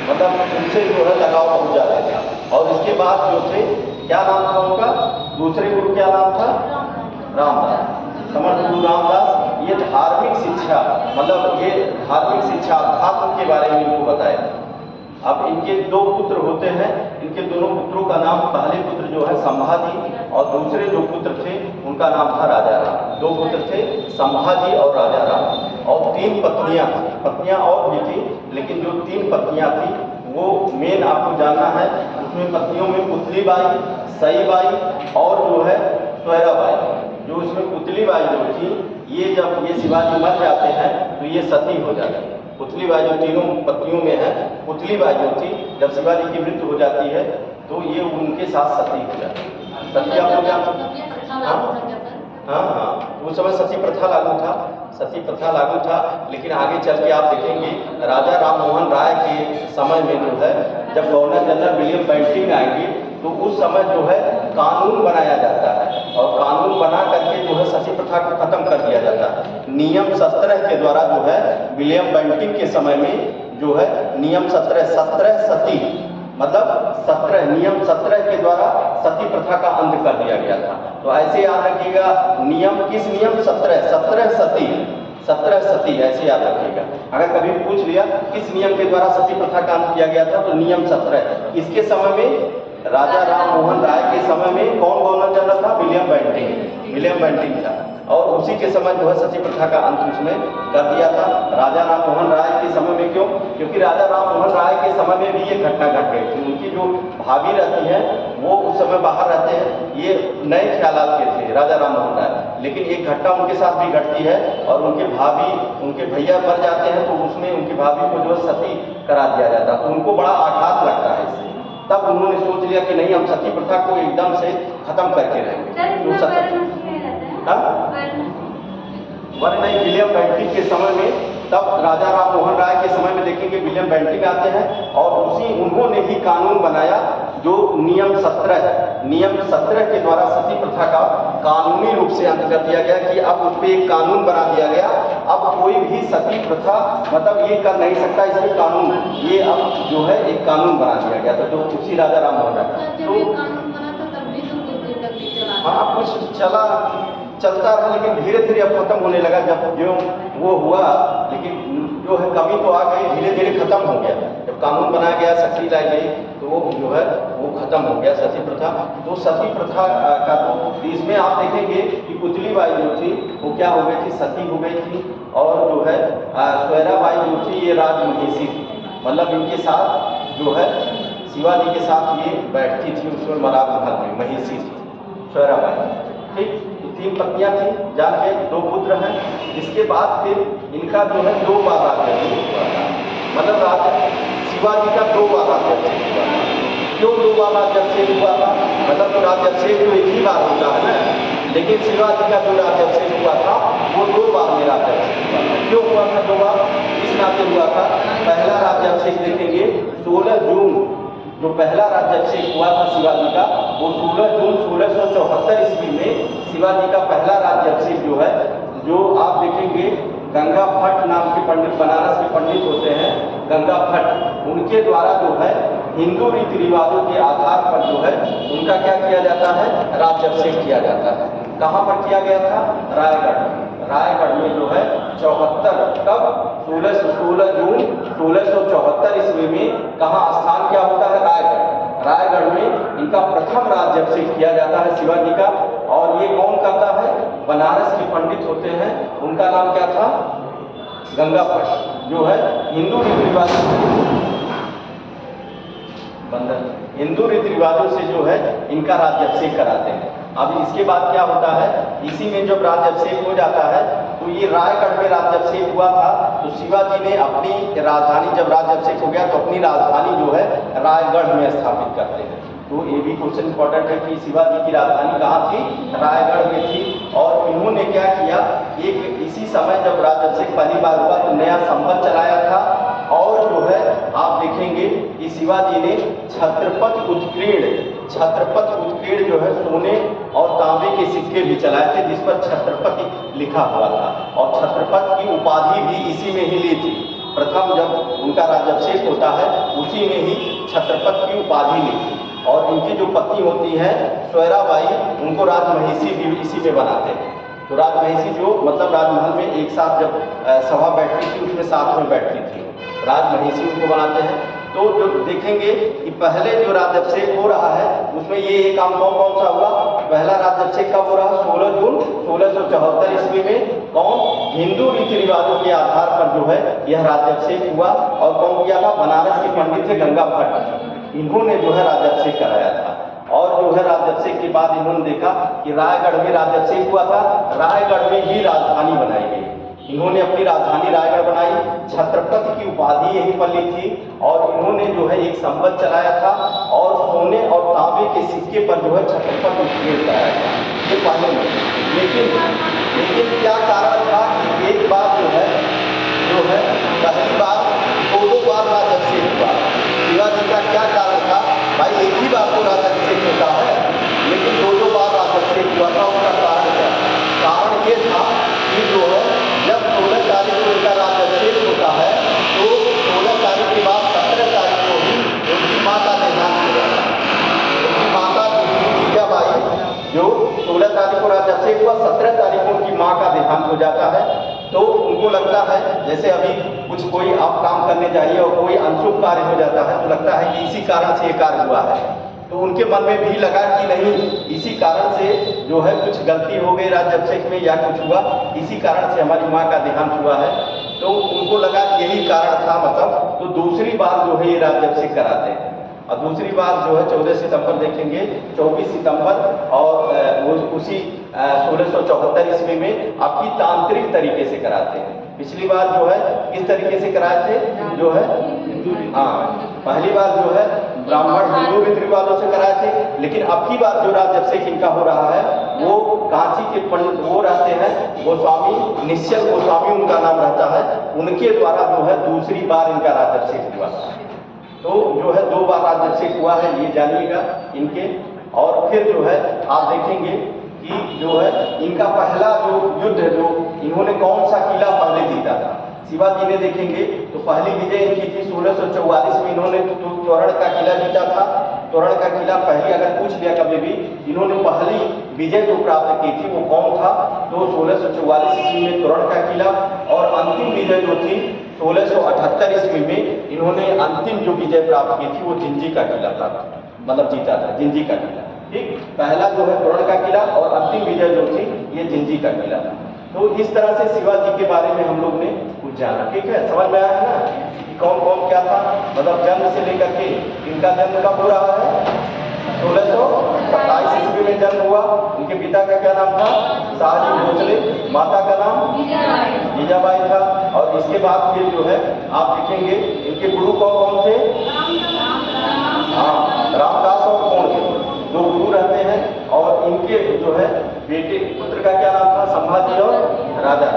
मतलब उनसे जो है लगाव बहुत ज़्यादा था। और इसके बाद जो थे, क्या नाम था उनका, दूसरे गुरु क्या नाम था, रामदास, समर्थ गुरु रामदास। ये धार्मिक शिक्षा, मतलब ये धार्मिक शिक्षा अध्यात्म के बारे में इनको बताया। अब इनके दो पुत्र होते हैं, इनके दोनों पुत्रों का नाम, पहले पुत्र जो है संभाजी और दूसरे जो पुत्र थे उनका नाम था राजा राम। दो पुत्र थे, संभाजी और राजा राम। और तीन पत्नियां थी, पत्नियां और भी थी, लेकिन जो तीन पत्नियां थी वो मेन आपको जानना है। उसमें पत्नियों में पुतली बाई, सई बाई और जो है स्वैरा बाई। जो इसमें पुतली बाई जो थी, ये जब ये शिवाजी मर जाते हैं तो ये सती हो जाती है। पुतली बाई जो तीनों पत्नियों में है, पुतली बाई जो थी जब शिवाजी की मृत्यु हो जाती है तो ये उनके साथ सती हो जाती है। सती आप लोग हाँ, उस समय सती प्रथा लागू था, सती प्रथा लागू था। लेकिन आगे चल के आप देखेंगे राजा राम मोहन राय के समय में जो है, जब गवर्नर जनरल विलियम बेंटिंक आएंगे तो उस समय जो है कानून बनाया जाता है, और कानून बना करके जो है सती प्रथा को खत्म कर दिया जाता है। नियम 17 के द्वारा जो है विलियम बेंटिंक के समय में जो है नियम 17 सती, मतलब 17 नियम 17 के द्वारा सती प्रथा का अंत कर दिया गया था। तो ऐसे याद रखिएगा, नियम किस नियम 17 सती, 17 सती, ऐसे याद रखिएगा। अगर कभी पूछ लिया किस नियम के द्वारा सती प्रथा का अंत किया गया था तो नियम 17। इसके समय में राजा राम मोहन राय के समय में कौन गवर्नर जनरल था, विलियम बेंटिंक था। और उसी के समय जो है सती प्रथा का अंत उसमें कर दिया था। राजा राम मोहन राय के समय में क्यों, क्योंकि राजा राम मोहन राय के समय में भी ये घटना घट गई थी। उनकी जो भाभी रहती हैं वो उस समय बाहर रहते हैं, ये नए ख्यालात के थे राजा राम मोहन राय, लेकिन एक घटना उनके साथ भी घटती है और उनके भाभी, उनके भैया मर जाते हैं तो उसमें उनकी भाभी को जो सती करा दिया जाता है। तो उनको बड़ा आघात लगता है इससे। तब उन्होंने सोच लिया कि नहीं, हम सती प्रथा को एकदम से खत्म करके रहेंगे। वन नहीं, विलियम बेंटिंक के समय में, तब राजा राम मोहन राय के समय में देखेंगे विलियम बेंटिंक आते हैं और उन्होंने ही कानून बनाया जो नियम 17 के द्वारा सती प्रथा का कानूनी रूप से अंत कर दिया गया कि अब उस पर एक कानून बना दिया गया। अब कोई भी सती प्रथा मतलब ये कर नहीं सकता, इसमें कानून, ये अब जो है एक कानून बना दिया गया था, जो उसी राजा राम मोहन राय हाँ कुछ चलता रहा, लेकिन धीरे धीरे अब खत्म होने लगा। जब जो वो हुआ, लेकिन जो है कमी तो आ गई, धीरे धीरे खत्म हो गया। जब कानून बनाया गया, सती लाई गई, तो वो जो है वो खत्म हो गया सती प्रथा। तो सती प्रथा का तो इसमें आप देखेंगे कि पुतली बाई जो थी वो क्या हो गई थी, सती हो गई थी। और जो है स्वैरा बाई जो थी ये राजमहिषी थी, मतलब इनके साथ जो है शिवाजी के साथ ये बैठती थी, उसमें मराद महल में महिषी थी स्वैरा बाई। ठीक, तीन पत्नियां थी, जान के दो पुत्र हैं। इसके बाद फिर इनका जो है 2 बार राज्याभिषेक हुआ था, मतलब शिवाजी का 2 बार राज्याभिषेक हुआ था। क्यों 2 बार राज्याभिषेक हुआ था, मतलब तो राज्याभिषेक तो एक ही बार होता है ना, लेकिन शिवाजी का जो राज्याभिषेक हुआ था वो 2 बार में राज्याभिषेक हुआ था। क्यों हुआ था 2 बार, इस नाते हुआ था। पहला राज्याभिषेक देखेंगे 16 जून जो पहला राज्याभिषेक हुआ था शिवाजी का, वो 16 जून 1674 ईस्वी में शिवाजी का पहला राज्याभिषेक जो है, जो आप देखेंगे गंगा भट्ट नाम के पंडित, बनारस के पंडित होते हैं गंगा भट्ट, उनके द्वारा जो है हिंदू रीति रिवाजों के आधार पर जो है उनका क्या किया जाता है, राज्याभिषेक किया जाता है। कहाँ पर किया गया था? रायगढ़ में जो है 74, कब? 16 जून 1674 ईस्वी में। कहाँ स्थान क्या होता है? रायगढ़ में इनका प्रथम राज्याभिषेक किया जाता है शिवाजी का। और ये कौन करता है? बनारस के पंडित होते हैं, उनका नाम क्या था? गंगा भट्ट, जो है हिंदू रीति रिवाजों से जो है इनका राज्याभिषेक कराते हैं। अब इसके बाद क्या होता है, इसी में जब राज्याभिषेक हो जाता है तो ये रायगढ़ में राज्याभिषेक हुआ था, तो शिवाजी ने अपनी राजधानी, जब राज्याभिषेक हो गया तो अपनी राजधानी जो है रायगढ़ में स्थापित करते हैं। तो ये भी क्वेश्चन इंपॉर्टेंट है कि शिवाजी की राजधानी कहाँ थी? रायगढ़ में थी। और इन्होंने क्या किया, एक इसी समय जब राज्याभिषेक पहली बार हुआ तो नया संवत चलाया था। और जो है आप देखेंगे कि शिवाजी ने छत्रपति उत्कीर्ण जो है सोने और तांबे के सिक्के भी चलाए थे, जिस पर छत्रपति लिखा हुआ था। और छत्रपति की उपाधि भी इसी में ही ली थी। प्रथम जब उनका राज्याभिषेक होता है उसी में ही छत्रपति की उपाधि ली थी। और इनकी जो पत्नी होती है स्वैराबाई, उनको राजमहिषी भी इसी में बनाते हैं। तो राजमहिषी जो मतलब राजमहल में एक साथ जब सभा बैठती थी उसमें साथ में बैठती थी, राजमहिषी उनको बनाते हैं। तो जो देखेंगे कि पहले जो राज्याभिषेक हो रहा है उसमें ये काम कौन सा हुआ? पहला राज्याभिषेक कब हो रहा? 16 जून 1674 ईस्वी में। कौन? हिंदू रीति रिवाजों के आधार पर जो है यह राज्याभिषेक हुआ। और कौन किया था? बनारस के पंडित थे गंगा भट्ट, इन्होंने जो है राज्याभिषेक कराया था। और जो है राज्याभिषेक के बाद इन्होंने देखा कि रायगढ़ में राज्याभिषेक हुआ था, रायगढ़ में ही राजधानी बनाई गई। इन्होंने अपनी राजधानी रायगढ़ बनाई, छत्रपति की उपाधि यहीं पर ली थी। और इन्होंने जो है एक संवत चलाया था और सोने और तांबे के सिक्के पर जो है छत्रपति उत्कीर्ण कराया था, ये पहले में। लेकिन क्या कारण था कि एक बार जो है पहली बार दो बार राज्याभिषेक हुआ? शिवाजी का क्या कारण था? भाई एक ही बार तो राज्याभिषेक होता है, लेकिन दो बार राज्याभिषेक हुआ था। उसका कारण क्या? कारण ये था कि जो है जब 16 तारीख को उनका राज्याभिषेक होता है तो 16 तारीख के बाद 17 तारीख को ही उनकी माँ का देहांत हो जाता है। उनकी माता जीजाबाई, जो 16 तारीख को राज्याभिषेक हुआ, 17 तारीख को उनकी माँ का देहांत हो जाता है। तो उनको लगता है जैसे अभी कुछ कोई आप काम करने जाइए और कोई अनशुभ कार्य हो जाता है तो लगता है कि इसी कारण से ये कार्य हुआ है। तो उनके मन में भी लगा कि नहीं, इसी कारण से जो है कुछ गलती हो गई राज्याभिषेक में या कुछ हुआ, इसी कारण से हमारी माँ का देहांत हुआ है। तो उनको लगा कि यही कारण था मतलब। तो दूसरी बार जो है ये राज्याभिषेक कराते हैं। और दूसरी बार जो है 14 सितंबर देखेंगे, 24 सितंबर और उसी 1674 ईस्वी में आपकी तांत्रिक तरीके से कराते हैं। पिछली बार जो है किस तरीके से कराए थे? जो है पहली बार जो है ब्राह्मण हिंदू रीति रिवाजों से कराए थे। लेकिन अब की बार जो राज्याभिषेक इनका हो रहा है वो कांची के पंडित वो रहते हैं गोस्वामी, निश्चल गोस्वामी उनका नाम रहता है, उनके द्वारा जो है दूसरी बार इनका राज्याभिषेक हुआ। तो जो है 2 बार राज्याभिषेक हुआ है, ये जानिएगा इनके। और फिर जो है आप देखेंगे कि जो है इनका पहला जो युद्ध जो इन्होंने कौन सा किला पहले जीता था? शिवाजी ने देखेंगे तो पहली विजय इनकी थी 1644 में, इन्होंने तोरण का किला जीता था। तोरण का किला पहली अगर पूछ लिया कभी भी, इन्होंने पहली विजय जो प्राप्त की थी वो कौन था? तो 1644 ईस्वी में तोरण का किला। और अंतिम विजय जो थी 1678 ईस्वी में इन्होंने अंतिम जो विजय प्राप्त की थी वो जिंजी का किला था, मतलब जीता था जिंजी का किला। ठीक, पहला जो है तोरण का किला और अंतिम विजय जो थी ये जिंजी का किला था। तो इस तरह से शिवाजी के बारे में हम लोग ने कुछ जाना। ठीक है, समझ में आया ना कि कौन कौन क्या था? मतलब जन्म से लेकर के इनका जन्म कब हो रहा है? 1627 ईस्वी में जन्म हुआ। उनके पिता का क्या नाम था? शाहजी भोसले। माता का नाम जीजाबाई था। और इसके बाद फिर जो है आप देखेंगे इनके गुरु कौन थे? रामदास और कौन थे? 2 गुरु रहते हैं। और इनके जो है बेटे पुत्र का क्या नाम था? संभाजी और राजा।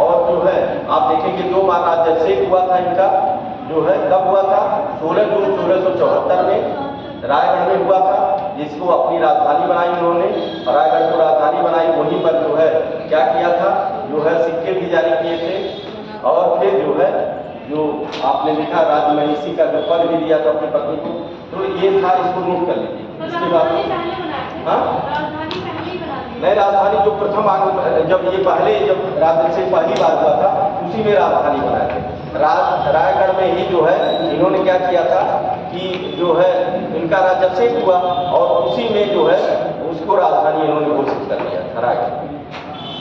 और जो है आप देखेंगे 2 बार राज्याभिषेक हुआ था इनका। जो है कब हुआ था? 16 जून 1674 में रायगढ़ में हुआ था, जिसको अपनी राजधानी बनाई उन्होंने। रायगढ़ को राजधानी बनाई, वहीं पर जो है क्या किया था, जो है सिक्के भी जारी किए थे। और फिर जो है जो आपने लिखा राजमहिषी का जो पद भी दिया था अपनी पत्नी को, तो ये था, इसको नोट कर लीजिए। इसके बाद हाँ नहीं, राजधानी जो प्रथम जब ये पहले जब राजवंश पहली बार हुआ था उसी में राजधानी बनाए थे। रायगढ़ में ही जो है इन्होंने क्या किया था कि जो है इनका राज्याभिषेक हुआ और उसी में जो है उसको राजधानी इन्होंने घोषित कर दिया था रायगढ़।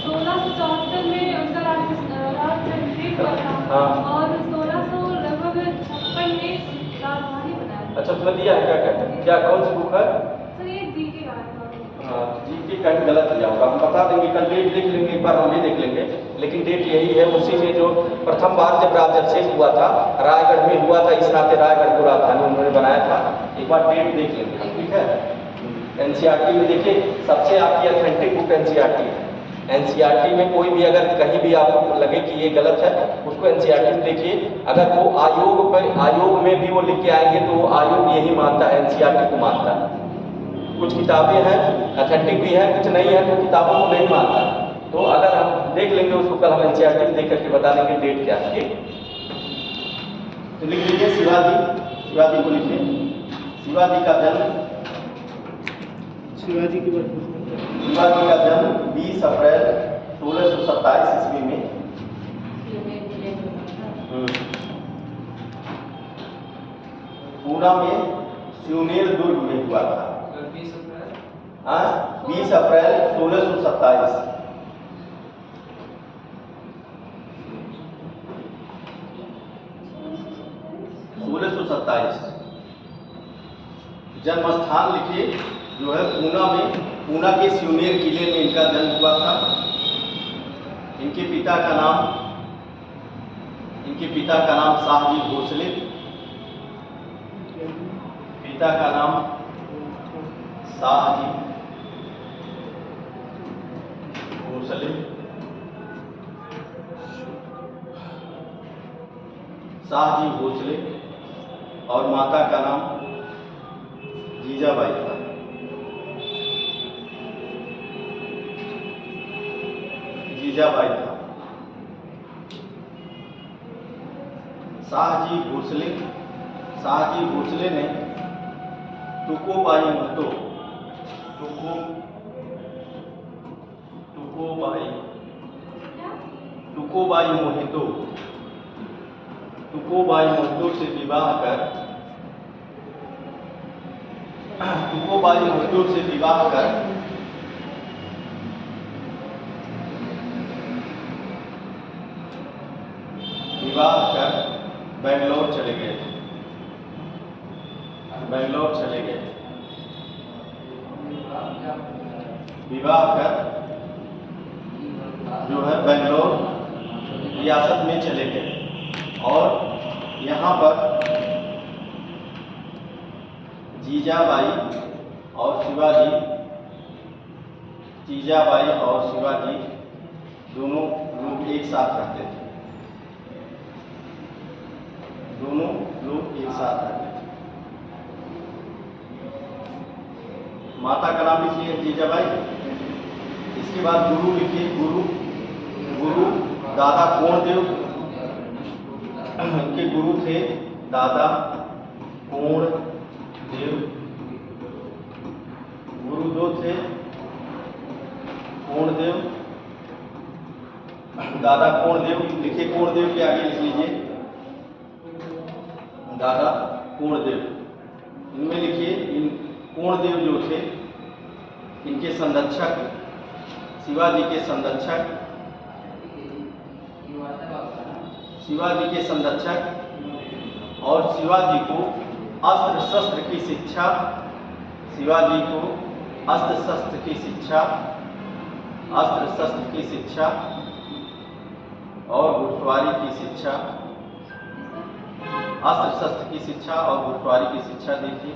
1674 में उनका राज्याभिषेक हुआ था। हाँ। और 1656 में राजधानी बनाया। अच्छा, उसमें दिया है क्या कहते हैं, क्या कौन सी बुक है? सर ये जी के गाय जी के कहीं गलत दिया होगा, हम बता देंगे, कल डेट देख लेंगे, एक बार हम भी देख लेंगे, लेकिन डेट यही है। उसी में जो प्रथम बार जब राज्याभिषेक हुआ था रायगढ़ में हुआ था, इस नाते रायगढ़ को राजधानी उन्होंने बनाया था। एक बार डेट देख लेंगे हम, ठीक है। एनसीईआरटी में देखिए, सबसे आपकी ऑथेंटिक बुक एनसीईआरटी है। एनसीईआरटी में कोई भी अगर कहीं भी आपको लगे कि ये गलत है, उसको एनसीईआरटी में देखिए। अगर वो आयोग में भी वो लिख के आएंगे तो वो आयोग यही मानता है, एनसीईआरटी को मानता है। कुछ किताबें हैं ऑथेंटिक भी है, कुछ नहीं है, तो किताबों को नहीं मानता। तो अगर हम देख लेंगे उसको, कल हम एनसीईआरटी में देख करके बता देंगे डेट क्या है। तो लिख लीजिए शिवाजी को लिखिए। शिवाजी का जन्म शिवाजी की बात शिवाजी का जन्म 20 अप्रैल 1627 ईस्वी में पूना में सिवनेर दुर्ग में हुआ था। 20 अप्रैल 1627। जन्म स्थान लिखिए, जो है पूना में, पूना के सिवनेर किले में इनका जन्म हुआ था। इनके पिता का नाम शाहजी भोसले, पिता का नाम शाहजी भोसले, शाहजी भोसले, और माता का नाम जीजाबाई था। जीजाबाई था। शाहजी भोसले ने तुकोबाई मोहितो से विवाह कर बेंगलोर चले गए। विवाह कर जो है बेंगलोर रियासत में चले गए और यहाँ पर जीजाबाई और शिवाजी दोनों लोग एक साथ रहते थे। माता का नाम लिखिए जीजाबाई। इसके बाद गुरु लिखिए, गुरु दादा कोणदेव। उनके गुरु थे दादा कोणदेव। गुरु दो थे कोणदेव, दादा कोणदेव। लिखिए कोणदेव के आगे लिख लीजिए दादा कोणदेव। इनमें लिखिए इन कोणदेव जो थे, इनके संरक्षक, शिवाजी के संरक्षक और शिवाजी को अस्त्र शस्त्र की शिक्षा और घुड़सवारी की शिक्षा दी थी।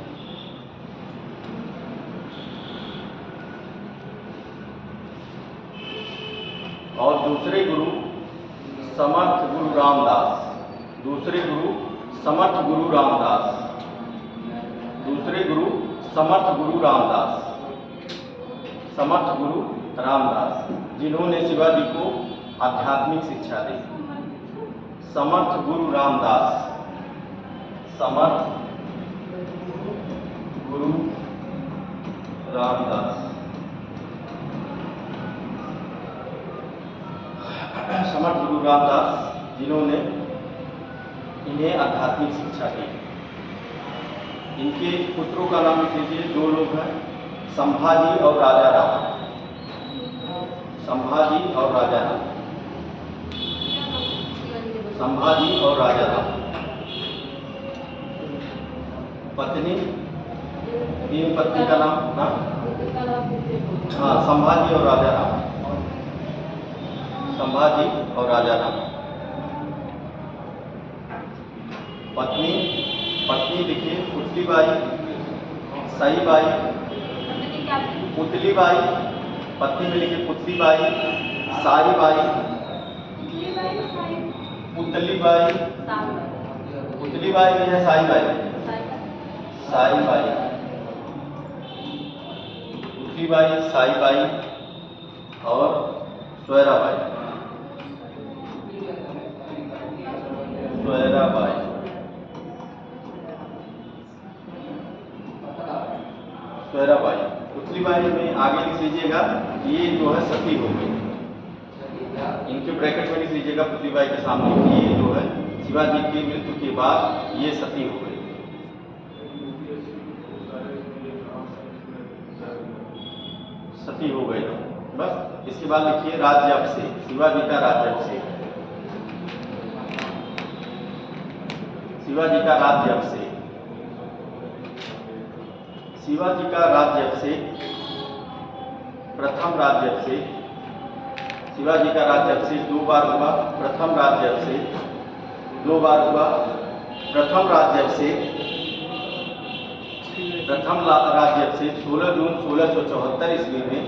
और दूसरे गुरु समर्थ गुरु समर्थ गुरु रामदास। दूसरे गुरु समर्थ गुरु रामदास। समर्थ गुरु रामदास, जिन्होंने शिवाजी को आध्यात्मिक शिक्षा दी। समर्थ गुरु रामदास। समर्थ गुरु रामदास। समर्थ गुरु रामदास, जिन्होंने इन्हें आध्यात्मिक शिक्षा दी। इनके पुत्रों का नाम लिख लीजिए, दो लोग हैं, संभाजी और राजा राम। संभाजी और राजा राम। संभाजी और राजा राम। पत्नी, तीन पत्नी का नाम, हाँ, संभाजी और राजा राम। संभाजी और राजा राम। पत्नी, पत्नी लिखिए पुतलीबाई, सईबाई, पुतलीबाई, पत्नी में लिखिए पुतलीबाई, सारीबाई, पुतलीबाई, पुतलीबाई में है साईबाई, साईबाई, पुतलीबाई, साईबाई और स्वैराबाई। स्वैराबाई, स्वैराबाई। पुतलीबाई में आगे लिख लीजिएगा, ये जो है सती हो गई। इनके ब्रैकेट में लिख लीजिएगा पुतलीबाई के सामने, ये जो है शिवाजी की मृत्यु के बाद ये सती हो गई। सती हो गई। बस इसके बाद लिखिए राज्याभिषेक, शिवाजी का राज्याभिषेक। शिवाजी का राज्याभिषेक। शिवाजी का राज्याभिषेक, प्रथम राज्याभिषेक। शिवाजी का राज्याभिषेक 2 बार हुआ। प्रथम राज्याभिषेक 2 बार हुआ। प्रथम राज्याभिषेक, प्रथम राज्याभिषेक 16 जून 1674 ईस्वी में।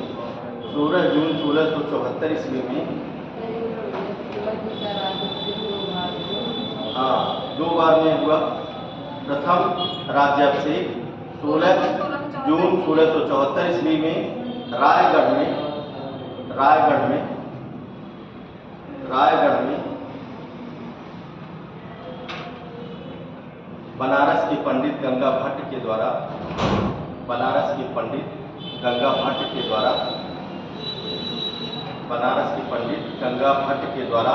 16 जून 1674 ईस्वी में। हाँ, 2 बार में हुआ। प्रथम राज्याभिषेक 16 जून 1674 ईस्वी में रायगढ़ में। रायगढ़ में बनारस के पंडित गंगा भट्ट के द्वारा, बनारस के पंडित गंगा भट्ट के द्वारा, बनारस के पंडित गंगा भट्ट के द्वारा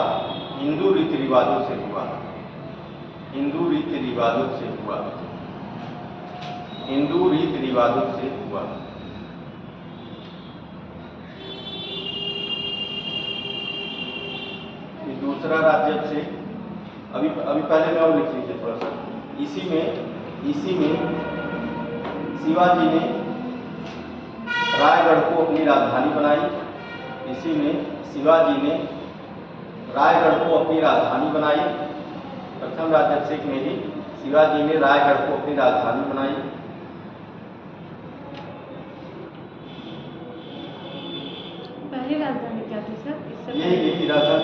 हिंदू रीति रिवाजों से हुआ। हिंदू रीति रिवाजों से हुआ। हिंदू रीति रिवाजों से हुआ। दूसरा राज्याभिषेक, अभी पहले में और लिख लीजिए थोड़ा सा। इसी में शिवाजी ने रायगढ़ को अपनी राजधानी बनाई। इसी में शिवाजी ने रायगढ़ को अपनी राजधानी बनाई। प्रथम राज्याभिषेक में ही शिवाजी ने रायगढ़ को अपनी राजधानी बनाई। पहली राजधानी क्या थी सर? यही राजधानी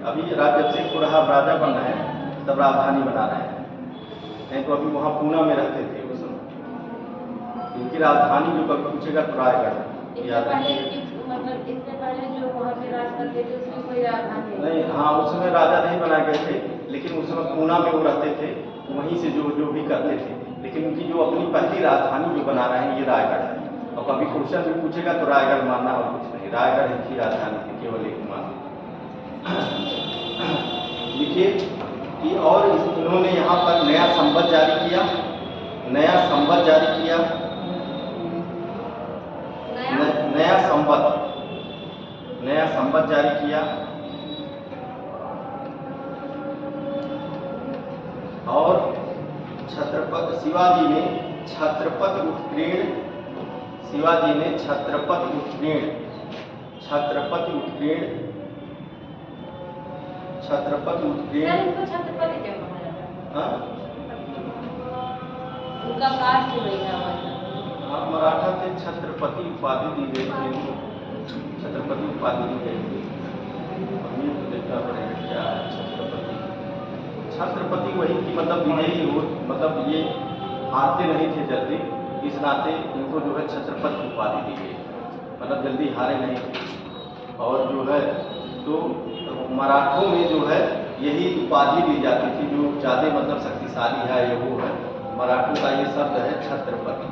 अभी राज्याभिषेक को रहा, राजा बन रहे हैं तब राजधानी बना रहे हैं। नहीं तो अभी वहाँ पूना में रहते थे उस समय। इनकी राजधानी जो कभी पूछेगा तो रायगढ़। मतलब इससे पहले जो वहाँ पे राज करते थे उसमें कोई राजधानी नहीं, हाँ, उस समय राजा नहीं बनाए गए थे, लेकिन उस समय पूना में वो रहते थे, वहीं से जो भी करते थे। लेकिन उनकी जो अपनी पहली राजधानी जो बना रहे हैं ये रायगढ़ है। और कभी क्वेश्चन भी पूछेगा तो रायगढ़ मानना और कुछ नहीं, रायगढ़ की राजधानी थी, केवल एक मात्र। लिखिए कि और इन्होंने यहाँ पर नया संवत जारी किया। नया संवत जारी किया। नया संवत जारी किया। और छत्रपति शिवाजी ने छत्रपति उत्कीर्ण, शिवाजी ने छत्रपति उत्कीर्ण, छत्रपति उत्कीर्ण, छत्रपति उत्कीर्ण। सर इनको छत्रपति क्यों कहा जाता है? हाँ, उनका कास्ट ही वही है हमारा। हाँ, मराठा से छत्रपति उपाधि दी गई थी। छत्रपति उपाधि दी गई थी। और ये तो देखना पड़ेगा क्या है छत्रपति। छत्रपति वही कि मतलब विजयी हो, मतलब ये हारते नहीं थे जल्दी, इस नाते इनको जो है छत्रपति उपाधि दी गई, मतलब जल्दी हारे नहीं थे। और जो है तो मराठों में जो है यही उपाधि दी जाती थी, जो ज़्यादा मतलब शक्तिशाली है ये वो है, मराठों का ये शब्द है छत्रपति।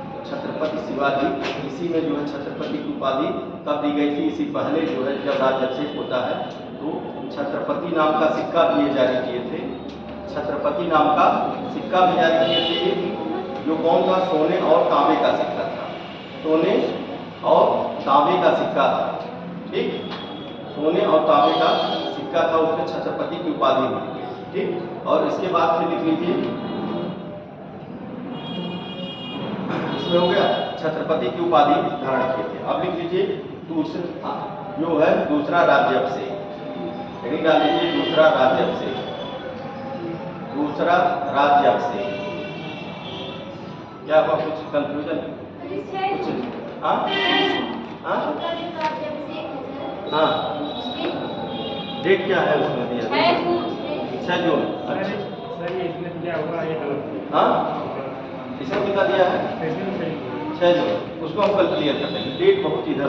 तो छत्रपति शिवाजी, इसी में जो है छत्रपति की उपाधि कब दी गई थी, इसी पहले जो है जब राज्याभिषेक होता है तो छत्रपति नाम का सिक्का भी ये जारी किए थे, छत्रपति नाम का सिक्का भी जारी किए थे, जो कौन था, सोने और तांबे का सिक्का था, सोने और तांबे का सिक्का था, ठीक, सोने और तांबे का सिक्का था, उसमें छत्रपति की उपाधि मिली गई, ठीक। और इसके बाद फिर लिख लीजिए, इसमें हो गया छत्रपति की उपाधि धारण किए थे। अब लिख लीजिए दूसरा जो है दूसरा राज्याभिषेक, यानी डाल लीजिए दूसरा राज्याभिषेक, दूसरा राज्याभिषेक। क्या हुआ, कुछ कंफ्यूजन, कुछ हाँ हाँ डेट क्या है उसमें दिया, 6 जून। अच्छा सर ये इसमें क्या हुआ ये हाँ, इसमें कितना दिया है, 6 जून, उसको हम कल क्लियर कर देंगे। डेट बहुत इधर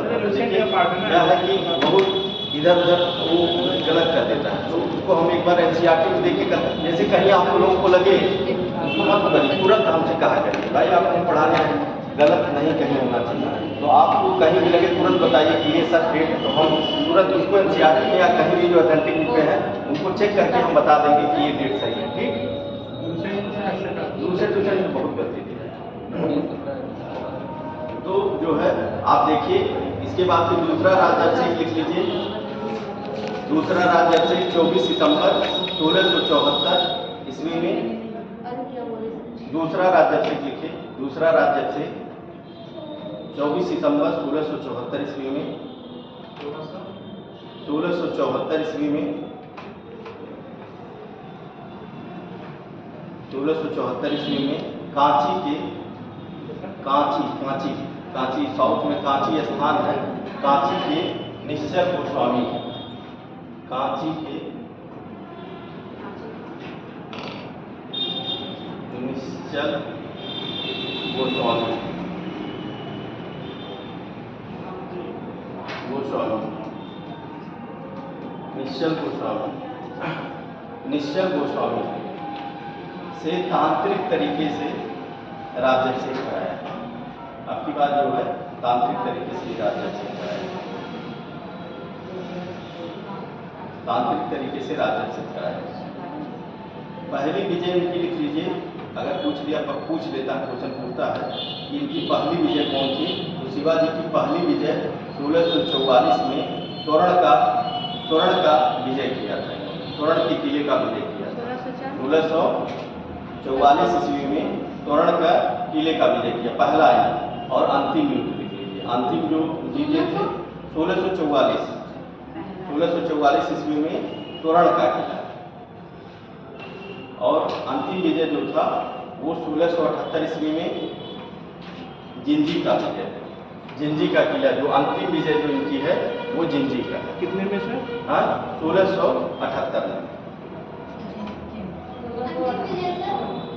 क्या है कि बहुत इधर उधर वो गलत कर देता है, तो उसको हम एक बार एनसीईआरटी में देखे कर, जैसे कहीं आप लोगों को लगे मत करिए, तुरंत हमसे कहा करिए भाई आपको पढ़ाने हैं, गलत नहीं कहीं होना चाहिए, तो आपको कहीं भी लगे तुरंत बताइए कि ये सर डेट, तो हम तुरंत उसको एनसीईआरटी में या कहीं भी जो ऑथेंटिक बुकें हैं उनको चेक करके हम बता देंगे कि ये डेट सही है, ठीक। दूसरे में बहुत गलती थी, तो जो है आप देखिए इसके बाद फिर दूसरा राज्याभिषेक लिख लीजिए, दूसरा राज्याभिषेक 24 सितंबर 1674 ईस्वी में, दूसरा राज्याभिषेक लिखिए, दूसरा राज्याभिषेक 24 सितंबर 1674 ईस्वी में, 1674 ईस्वी में, 1674 ईस्वी में कांची साउथ में कांची स्थान है, कांची के निश्चल गोस्वामी, कांची के निश्चल गोस्वामी, निश्चल गोस्वामी से तांत्रिक तरीके से राज्याभिषेक कराया। आपकी बात जो है तांत्रिक तरीके से राज्याभिषेक कराया, तांत्रिक तरीके से राज्याभिषेक कराया। पहली विजय इनकी लिख लीजिए, अगर पूछ लेता है, क्वेश्चन पूछता है कि इनकी पहली विजय कौन थी, तो शिवाजी की पहली विजय 1644 में तोरण का विजय किया था, तोरण के किले का विजय किया था, 1644 ईस्वी में तोरण का किले का विजय किया, पहला है। और अंतिम युद्ध लिख लीजिए, अंतिम जो जीते थे 1644 ईस्वी में तोरण का किला, और अंतिम विजय जो था वो 1678 ईस्वी में जिंजी का विजय, जिंजी का किला, जो अंतिम विजय जो इनकी है वो जिंजी का है। कितने में सर? हाँ 1678 में,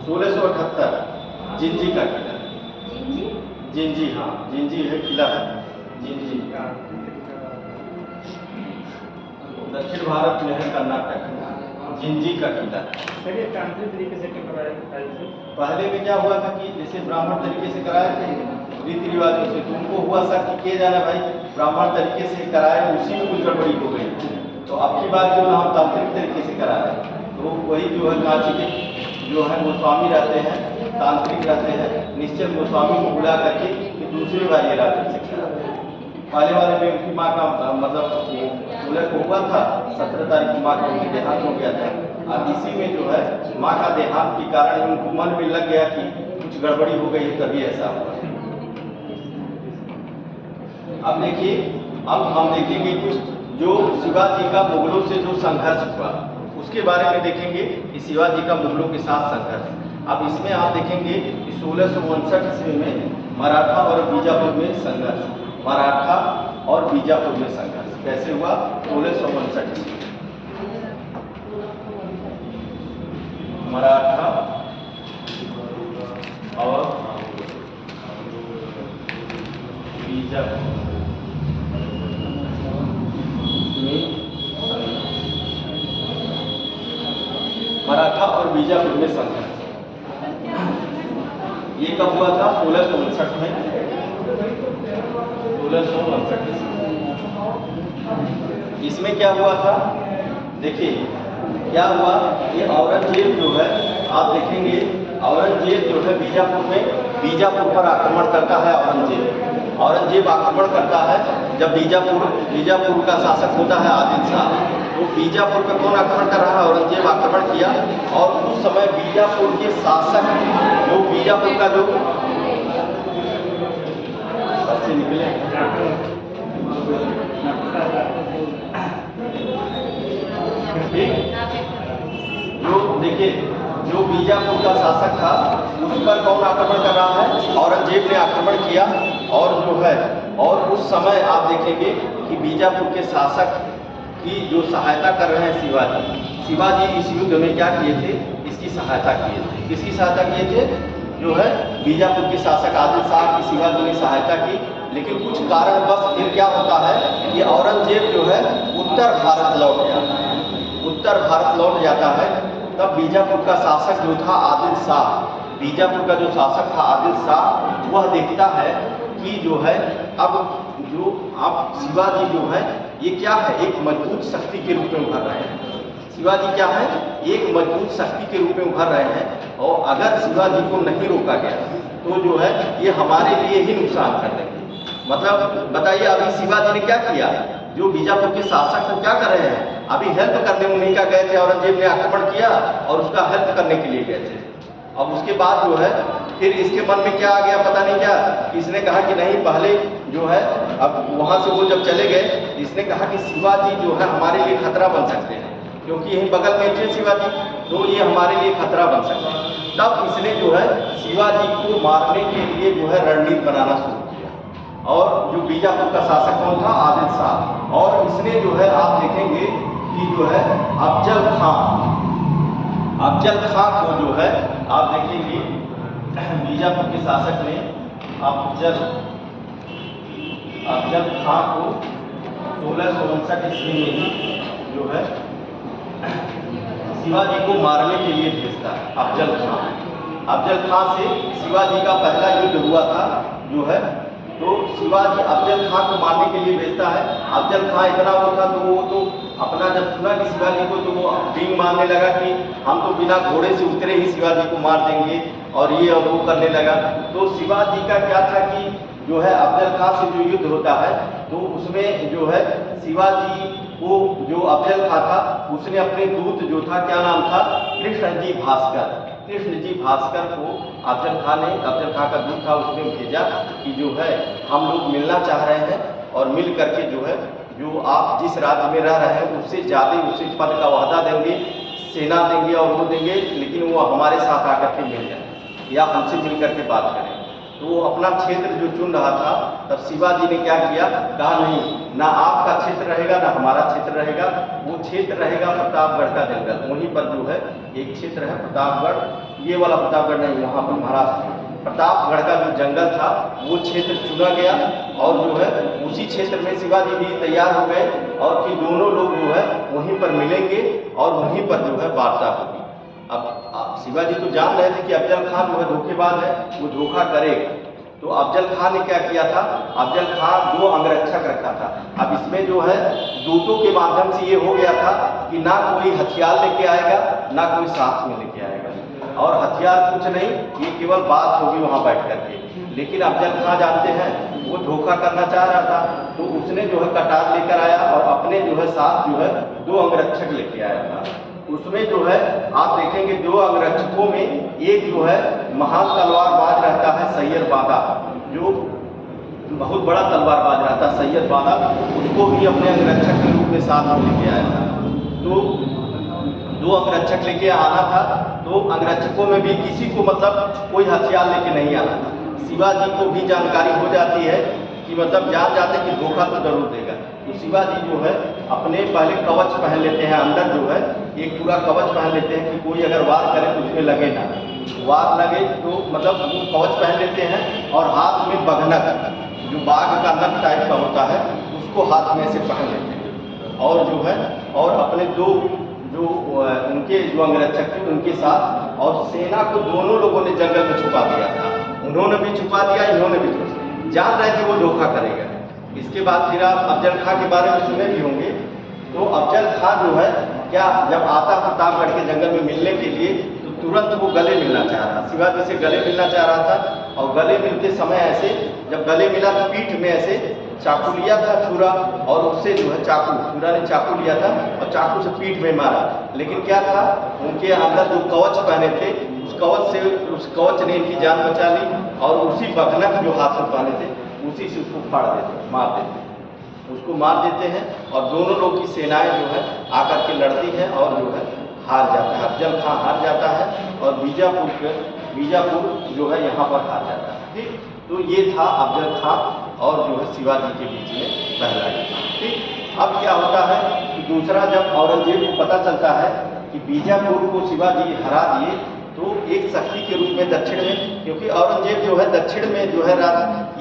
1678 जिंजी का किला, जिंजी, हाँ जिंजी है किला है, जिंजी दक्षिण भारत में है, कर्नाटक, जिंजी का किला। सर ये तांत्रिक तरीके से क्यों कराया था? पहले में क्या हुआ था कि जैसे ब्राह्मण तरीके से कराए थे रीति रिवाजों से, तो उनको हुआ सर कि किए जाना भाई ब्राह्मण तरीके से कराए, उसी में कुछ गड़बड़ी हो गई, तो अब की बात जो हम तांत्रिक तरीके से करा रहे हैं, तो वही जो है कांची के जो है गोस्वामी रहते हैं, तांत्रिक रहते हैं, निश्चल गोस्वामी को बुला करके कि दूसरी बार ये राज्याभिषेक करा रहे हैं। पहले वाले में उनकी माँ का मतलब उलट हुआ था, 17 तारीख की माँ का उनके देहांत हो गया था, अब इसी में जो है माँ का देहांत के कारण उनको मन में लग गया कि कुछ गड़बड़ी हो गई है, तभी ऐसा हुआ। अब देखिए, अब हम देखेंगे कुछ जो शिवाजी का मुगलों से जो संघर्ष हुआ उसके बारे में देखेंगे कि शिवाजी का मुगलों के साथ संघर्ष। अब इसमें आप देखेंगे कि 1659 ईस्वी में मराठा और बीजापुर में संघर्ष, मराठा और बीजापुर में संघर्ष कैसे हुआ, 1659 ईस्वी। मराठा और बीजापुर में मराठा और बीजापुर में संघर्ष। ये कब हुआ था? 1659 में। 1659 इसमें क्या हुआ था? देखिए क्या हुआ, ये औरंगजेब जो है, आप देखेंगे औरंगजेब जो है बीजापुर पर आक्रमण करता है। औरंगजेब आक्रमण करता है जब बीजापुर का शासक होता है आदिल शाह। तो बीजापुर पर कौन आक्रमण कर रहा है? औरंगजेब आक्रमण किया। और उस समय बीजापुर के शासक जो बीजापुर का जो बच्चे निकले जो देखिए जो बीजापुर का शासक था उस पर कौन आक्रमण कर रहा है? औरंगजेब ने आक्रमण किया। और जो है और उस समय आप देखेंगे कि बीजापुर के शासक की जो सहायता कर रहे हैं शिवाजी इस युद्ध में क्या किए थे? इसकी सहायता किए थे। किसकी सहायता किए थे? जो है बीजापुर के शासक आदिल शाह की शिवाजी ने सहायता की। लेकिन कुछ कारणवश फिर क्या होता है कि औरंगजेब जो है उत्तर भारत लौट जाता है। तब बीजापुर का शासक जो था आदिल शाह, बीजापुर का जो शासक था आदिल शाह, वह देखता है कि जो है अब जो आप शिवाजी जो है ये क्या है? एक मजबूत शक्ति के रूप में उभर रहे हैं। शिवाजी क्या है? एक मजबूत शक्ति के रूप में उभर रहे हैं। और अगर शिवाजी को नहीं रोका गया तो जो है ये हमारे लिए ही नुकसान कर देंगे। मतलब बताइए अभी शिवाजी ने क्या किया? जो बीजापुर के शासक को क्या कर रहे हैं? अभी हेल्प करने उन्हीं का गए थे। औरंगजेब ने आक्रमण किया और उसका हेल्प करने के लिए गए थे। अब उसके बाद जो है फिर इसके मन में क्या आ गया पता नहीं क्या, इसने कहा कि नहीं पहले जो है अब वहाँ से वो जब चले गए इसने कहा कि शिवाजी जो है हमारे लिए खतरा बन सकते हैं, क्योंकि यहीं बगल में थे शिवाजी, तो ये हमारे लिए खतरा बन सकते हैं। तब इसने जो है शिवाजी को मारने के लिए जो है रणनीति बनाना शुरू किया। और जो बीजापुर का शासक कौन था? आदिल शाह। और इसने जो है आप देखेंगे कि जो है अफजल खां को जो है आप देखेंगे बीजापुर के शासक ने अफजल खां को 1659 ईस्वी में ही जो है शिवाजी को मारने के लिए भेजता है। अफजल खां से शिवाजी का पहला युद्ध हुआ था जो है, तो शिवाजी अफजल खां को मारने के लिए भेजता है। अफजल खां इतना वो था तो वो तो अपना जब सुना कि शिवाजी को, तो वो डींग मारने लगा कि हम तो बिना घोड़े से उतरे ही शिवाजी को मार देंगे और ये और वो करने लगा। तो शिवाजी का क्या था कि जो है अफजल खां से जो युद्ध होता है तो उसमें जो है शिवाजी को जो अफजल खां था उसने अपने दूत जो था, क्या नाम था? कृष्णजी भास्कर को अफजल खां का दूत था, उसने भेजा कि जो है हम लोग मिलना चाह रहे हैं और मिल करके जो है जो आप जिस राज्य में रह रहे हैं उससे ज़्यादा उसे पद का वादा देंगे, सेना देंगे और वो देंगे, लेकिन वो हमारे साथ आकर के मिल जाए या हमसे मिल करके बात करें। तो वो अपना क्षेत्र जो चुन रहा था, तब शिवाजी ने क्या किया? कहा नहीं, ना आपका क्षेत्र रहेगा ना हमारा क्षेत्र रहेगा, वो क्षेत्र रहेगा प्रतापगढ़ का जंगल। वहीं पर जो है एक क्षेत्र है प्रतापगढ़, ये वाला प्रतापगढ़ नहीं, वहाँ पर महाराष्ट्र प्रतापगढ़ का जो जंगल था वो क्षेत्र चुना गया। और जो है उसी क्षेत्र में शिवाजी भी तैयार हो गए और कि दोनों लोग जो है वहीं पर मिलेंगे और वहीं पर जो है वार्ता होगी। अब शिवाजी तो जान रहे थे कि अफजल खां जो है धोखेबाज है, वो धोखा करेगा। तो अफजल खां ने क्या किया था? अफजल खां 2 अंगरक्षक रखा था। अब इसमें जो है दूतों के माध्यम से ये हो गया था कि ना कोई हथियार लेके आएगा ना कोई साथ में लेके आएगा, और हथियार कुछ नहीं, ये केवल बात होगी वहाँ बैठ करके। लेकिन अफजल खां जानते हैं वो धोखा करना चाह रहा था, तो उसने जो है कटार लेकर आया और अपने जो है साथ जो है 2 अंगरक्षक लेके आया था। उसमें जो है आप देखेंगे 2 अंगरक्षकों में एक जो है महान तलवारबाज रहता है सैयद बादा, जो बहुत बड़ा तलवारबाज रहता है सैयद बादा, उसको भी अपने अंगरक्षक के रूप में साथ में लेके आया था। तो 2 अंगरक्षक लेके आना था, तो अंगरक्षकों में भी किसी को मतलब कोई हथियार लेके नहीं आना था। शिवाजी को भी जानकारी हो जाती है कि मतलब जान जाते कि धोखा तो जरूर देगा, तो शिवाजी जो है अपने पहले कवच पहन लेते हैं, अंदर जो है एक पूरा कवच पहन लेते हैं कि कोई अगर वार करे तो उसमें लगे ना, वार लगे तो मतलब वो कवच पहन लेते हैं और हाथ में बघनक जो बाघ का नख टाइप का होता है उसको हाथ में से पहन लेते हैं। और जो है और अपने दो जो उनके जो अंगरक्षक थे उनके साथ और सेना को दोनों लोगों ने जंगल में छुपा दिया था। उन्होंने भी छुपा दिया, इन्होंने भी छुपा, जान रहे थे वो धोखा करेगा। इसके बाद फिर आप अफजल खां के बारे में सुने भी होंगे। तो अफजल खां जो है क्या जब आता प्रतापगढ़ के जंगल में मिलने के लिए तो तुरंत वो गले मिलना चाह रहा था, शिवाजी से गले मिलना चाह रहा था। और गले मिलते समय ऐसे जब गले मिला तो पीठ में ऐसे चाकू लिया था छुरा, और उससे जो है चाकू छुरा ने चाकू लिया था और चाकू से पीठ में मारा। लेकिन क्या था उनके अंदर जो कवच पहने थे उस कवच ने इनकी जान बचा ली और उसी बघनक जो हाथ में पहने थे उसी से उसको फाड़ देते, मार देते, उसको मार देते हैं। और दोनों लोग की सेनाएं जो है आकर के लड़ती हैं और जो है हार जाता है, अफजल खां हार जाता है और बीजापुर जो है यहाँ पर हार जाता है। ठीक, तो ये था अफजल खां और जो है शिवाजी के बीच में पहला युद्ध। ठीक, अब क्या होता है कि दूसरा जब औरंगजेब को पता चलता है कि बीजापुर को शिवाजी हरा दिए तो एक शक्ति के रूप में दक्षिण में, क्योंकि औरंगजेब जो है दक्षिण में जो है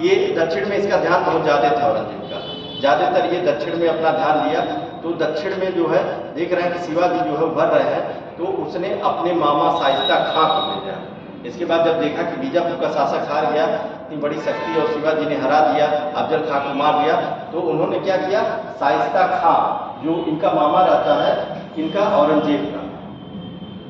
ये दक्षिण में इसका ध्यान बहुत ज़्यादा था औरंगजेब का, ज़्यादातर ये दक्षिण में अपना ध्यान लिया। तो दक्षिण में जो है देख रहे हैं कि शिवाजी जो है उभर रहे हैं, तो उसने अपने मामा शाइस्ता खां को भेजा। इसके बाद जब देखा कि बीजापुर का शासक हार गया, इतनी बड़ी शक्ति और शिवाजी ने हरा दिया, अफजल खां को मार दिया, तो उन्होंने क्या किया, शाइस्ता खां जो इनका मामा रहता है इनका औरंगजेब का,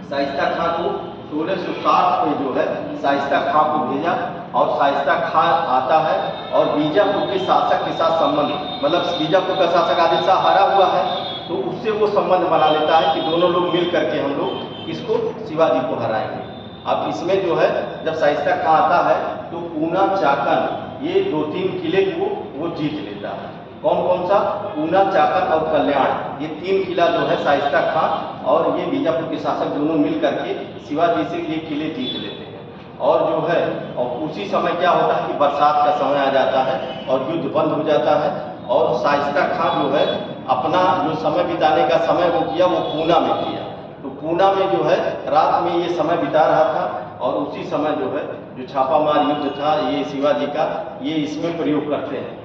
शाइस्ता खां को 1660 में जो है शाइस्ता खां को भेजा। और शाइस्ता खां आता है और बीजापुर के शासक के साथ संबंध, मतलब बीजापुर का शासक आदिल शाह हारा हुआ है तो उससे वो संबंध बना लेता है कि दोनों लोग मिल करके हम लोग इसको शिवाजी को हराएंगे। अब इसमें जो है जब शाइस्ता खां आता है तो पूना चाकन ये 2-3 किले को वो जीत लेता है। कौन कौन सा, पूना चाकन और कल्याण, ये 3 किला जो है शाइस्ता खां और ये बीजापुर के शासक दोनों मिल करके शिवाजी से ये किले जीत लेते हैं। और जो है और उसी समय क्या होता है कि बरसात का समय आ जाता है और युद्ध बंद हो जाता है और शाइस्ता खां जो है अपना जो समय बिताने का समय वो किया वो पूना में किया। तो पूना में जो है रात में ये समय बिता रहा था और उसी समय जो है जो छापामार युद्ध था ये शिवाजी का ये इसमें प्रयोग करते हैं।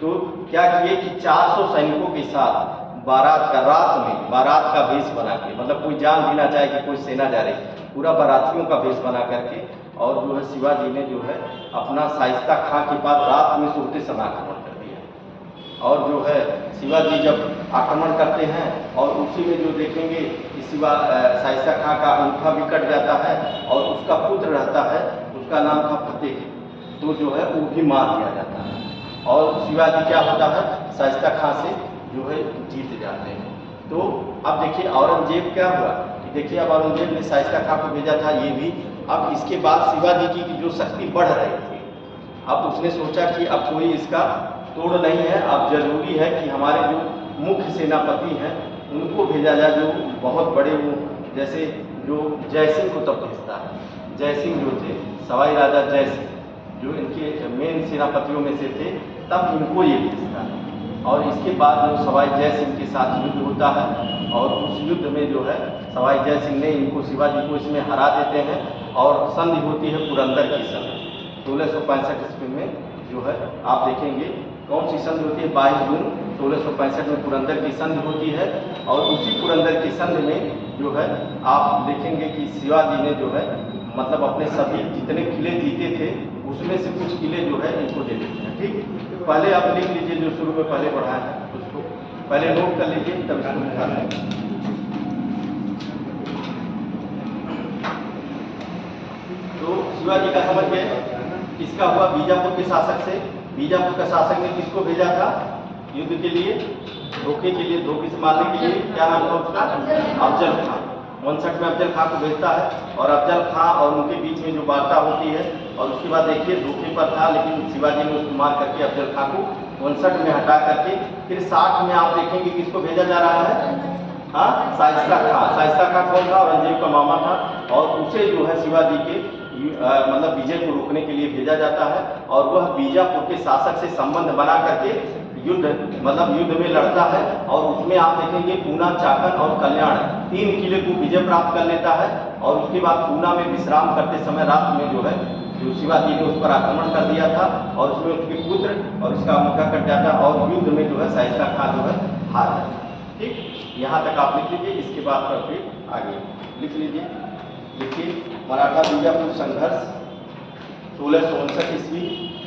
तो क्या किए कि 400 सैनिकों के साथ बारात का भेष बना के, मतलब कोई जान भी ना चाहे कि कोई सेना जा रही, पूरा बारातियों का भेष बना करके और जो है शिवाजी ने जो है अपना शाइस्ता खां के पास रात में सोते समय आक्रमण कर दिया। और जो है शिवाजी जब आक्रमण करते हैं और उसी में जो देखेंगे कि शाइस्ता खां का अंगूठा भी कट जाता है और उसका पुत्र रहता है, उसका नाम था फतेह, तो जो है वो भी मार दिया जाता है। और शिवाजी क्या होता है शाइस्ता खां से जो है जीत जाते हैं। तो अब देखिए औरंगजेब क्या हुआ, देखिए अब औरंगजेब ने शाइस्ता खां को भेजा था ये भी। अब इसके बाद शिवाजी की जो शक्ति बढ़ रही थी, अब उसने सोचा कि अब कोई इसका तोड़ नहीं है, अब जरूरी है कि हमारे जो मुख्य सेनापति हैं उनको भेजा जाए, जो बहुत बड़े वो जैसे जो जयसिंह को तब भेजता है। जयसिंह जो थे सवाई राजा जयसिंह जो इनके मेन सेनापतियों में से थे, तब इनको ये भेजता है। और इसके बाद जो सवाई जयसिंह के साथ युद्ध होता है और उस युद्ध में जो है सवाई जयसिंह ने इनको शिवाजी को इसमें हरा देते हैं और संधि होती है पुरंदर की संधि 1665 ईस्वी में जो है आप देखेंगे कौन सी संधि होती है, 22 जून 1665 में पुरंदर की संधि होती है। और उसी पुरंदर की संधि में जो है आप देखेंगे कि शिवाजी ने जो है मतलब अपने सभी जितने किले जीते थे उसमें से कुछ किले जो है इनको दे देते हैं। ठीक, पहले आप लिख लीजिए जो शुरू में पहले पढ़ा है उसको पहले नोट कर लीजिए तब इसको लिखा है। तो शिवाजी का समझ गए, इसका हुआ बीजापुर के शासक से। बीजापुर का शासक ने किसको भेजा था युद्ध के लिए, धोखे के लिए, धोखे से मारने के लिए, क्या नाम था उसका, अफजल खां। 59 में अफजल खां को भेजता है और अफजल खां और उनके बीच में जो वार्ता होती है और उसके बाद देखिए धोखे पर था लेकिन शिवाजी ने उसको मार करके अफजल खां को 59 में हटा करके फिर 60 में आप देखेंगे किसको भेजा जा रहा है, हाँ, शाइस्ता खां। शाइस्ता खां कौन था, औरंगजेब का मामा था और उसे जो है शिवाजी के मतलब विजय को रोकने के लिए भेजा जाता है और वह बीजापुर के शासक से संबंध बना करके युद्ध मतलब युद्ध में लड़ता है और उसमें आप देखेंगे पूना, चाकन और कल्याण 3 किले को विजय प्राप्त कर लेता है। और उसके बाद पूना में विश्राम करते समय रात में जो है जो शिवाजी ने उस पर आक्रमण कर दिया था और उसमें उसके पुत्र और उसका मुक्का कट जाता और युद्ध में जो है शाइस्ता खां जो है हार जाता। ठीक, यहाँ तक आप लिख लीजिए। इसके बाद फिर आगे लिख लीजिए। लिखिए मराठा बीजापुर संघर्ष 1659 ईस्वी।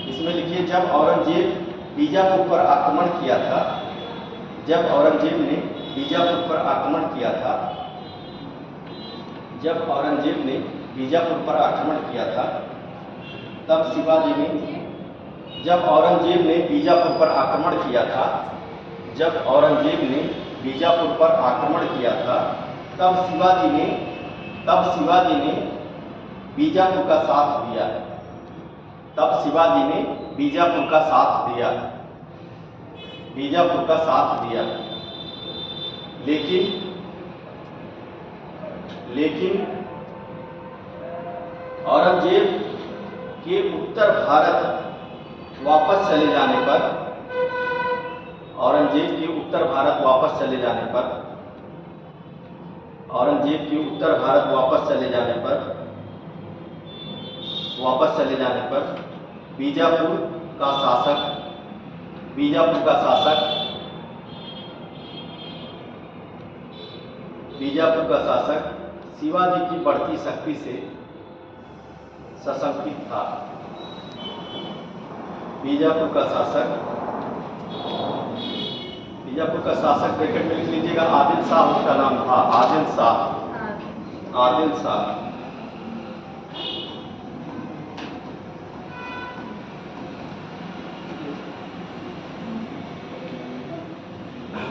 इसमें लिखिए जब औरंगजेब बीजापुर पर आक्रमण किया था, जब औरंगजेब ने बीजापुर पर आक्रमण किया था, जब औरंगजेब ने बीजापुर पर आक्रमण किया था, तब शिवाजी ने, जब औरंगजेब ने बीजापुर पर आक्रमण किया था, जब औरंगजेब ने बीजापुर पर आक्रमण किया था, तब शिवाजी ने बीजापुर का साथ दिया, तब शिवाजी ने बीजापुर का साथ दिया, बीजापुर का साथ दिया। लेकिन औरंगजेब के उत्तर भारत वापस चले जाने पर, औरंगजेब के उत्तर भारत वापस चले जाने पर, औरंगजेब के उत्तर भारत वापस चले जाने पर बीजापुर का शासक शिवाजी की बढ़ती शक्ति से सशंकित था। बीजापुर का शासक ब्रैकेट में लिख लीजिएगा, आदिल शाह उसका नाम था, आदिल शाह।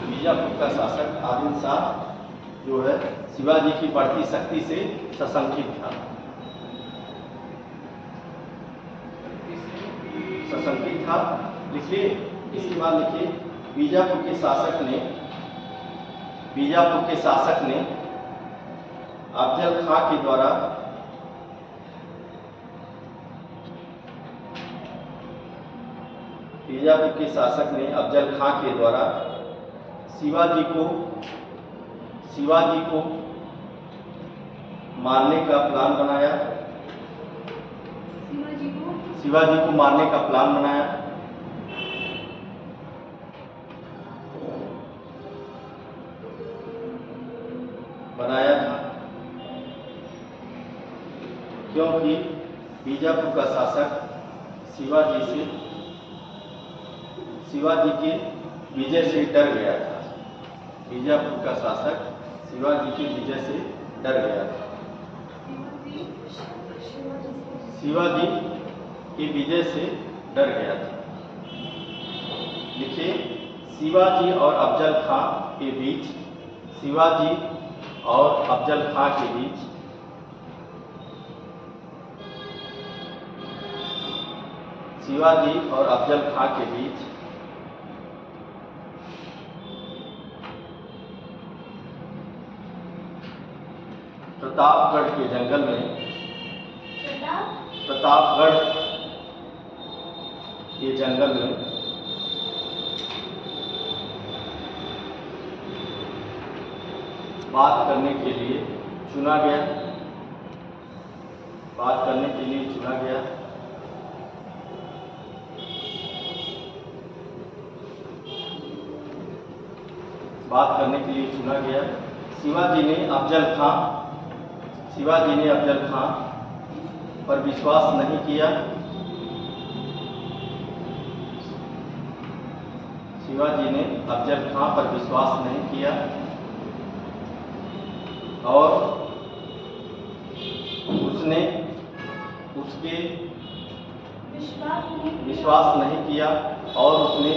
बीजापुर का शासक आदिल शाह जो है शिवाजी की बढ़ती शक्ति से सशंकित था, लिखिए। इसके बाद लिखिए बीजापुर के शासक ने अफजल खां के द्वारा शिवाजी को मारने का प्लान बनाया, था, क्योंकि बीजापुर का शासक शिवाजी के विजय से डर गया था, बीजापुर का शासक शिवाजी के विजय से डर गया था, शिवाजी के विजय से डर गया था। लिखिए शिवाजी और अफजल खां के बीच, शिवाजी और अफजल खां के बीच प्रतापगढ़ के जंगल में बात करने के लिए चुना गया, बात करने के लिए चुना गया। शिवाजी ने अफजल खां पर विश्वास नहीं किया, शिवाजी ने अफजल खां पर विश्वास नहीं किया और उसने उसके विश्वास नहीं किया और उसने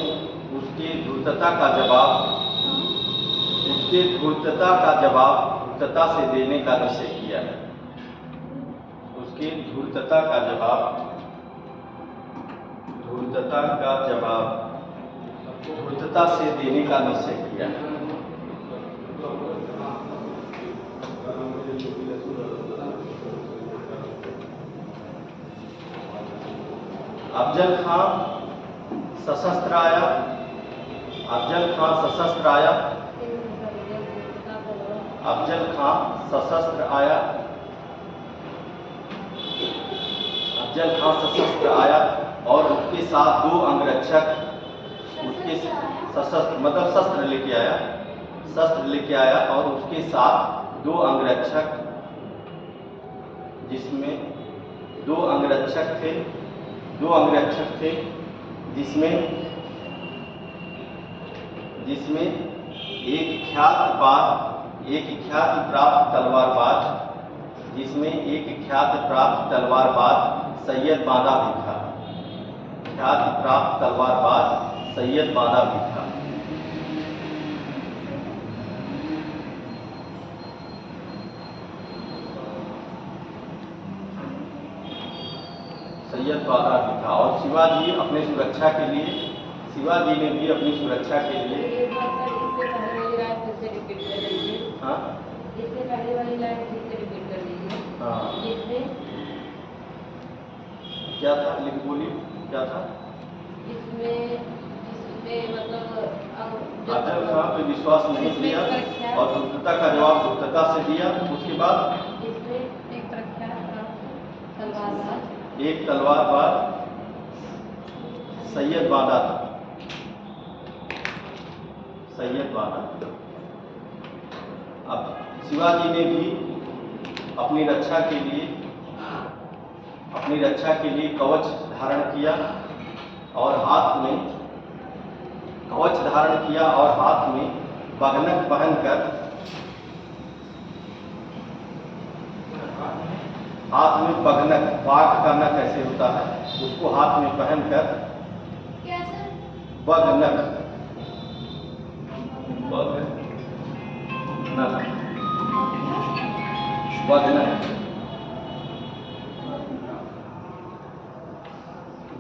उसके धूर्तता का जवाब धूर्तता से देने का निश्चय किया, उसके धूर्तता का जवाब धूर्तता से देने का निश्चय किया। अफजल खां सशस्त्र आया अफजल खां सशस्त्र आया। अफजल खां सशस्त्र आया। अफजल खां सशस्त्र आया और उसके साथ 2 अंगरक्षक, उसके सशस्त्र मतलब शस्त्र लेके आया, शस्त्र लेके आया और उसके साथ 2 अंगरक्षक, जिसमें 2 अंगरक्षक थे, 2 अंगरक्षक थे, जिसमें एक ख्याति प्राप्त तलवारबाज, जिसमें एक ख्याति प्राप्त तलवारबाज सैयद बांदा भी था। ख्याति प्राप्त तलवारबाज सैयद बांदा भी था। सैयद बांदा भी था। और शिवाजी अपने सुरक्षा के लिए, शिवाजी ने भी अपनी सुरक्षा के लिए, हाँ इससे पहले वाली लाइन फिर से रिपीट कर दीजिए। हाँ जिसमें क्या था, लिख बोलिए क्या था। जिसमें मतलब अफजल खां पे विश्वास नहीं किया और दुष्टता का जवाब दुष्टता से दिया। उसके बाद इसमें एक प्रख्यात तलवारबाज, एक तलवारबाज सैयद बांदा था। सैयद बांदा। अब शिवाजी ने भी अपनी रक्षा के लिए कवच धारण किया और हाथ में बगनक पहनकर, हाथ में बगनक, बाघ का नख ऐसे होता है, उसको हाथ में पहनकर बगनक,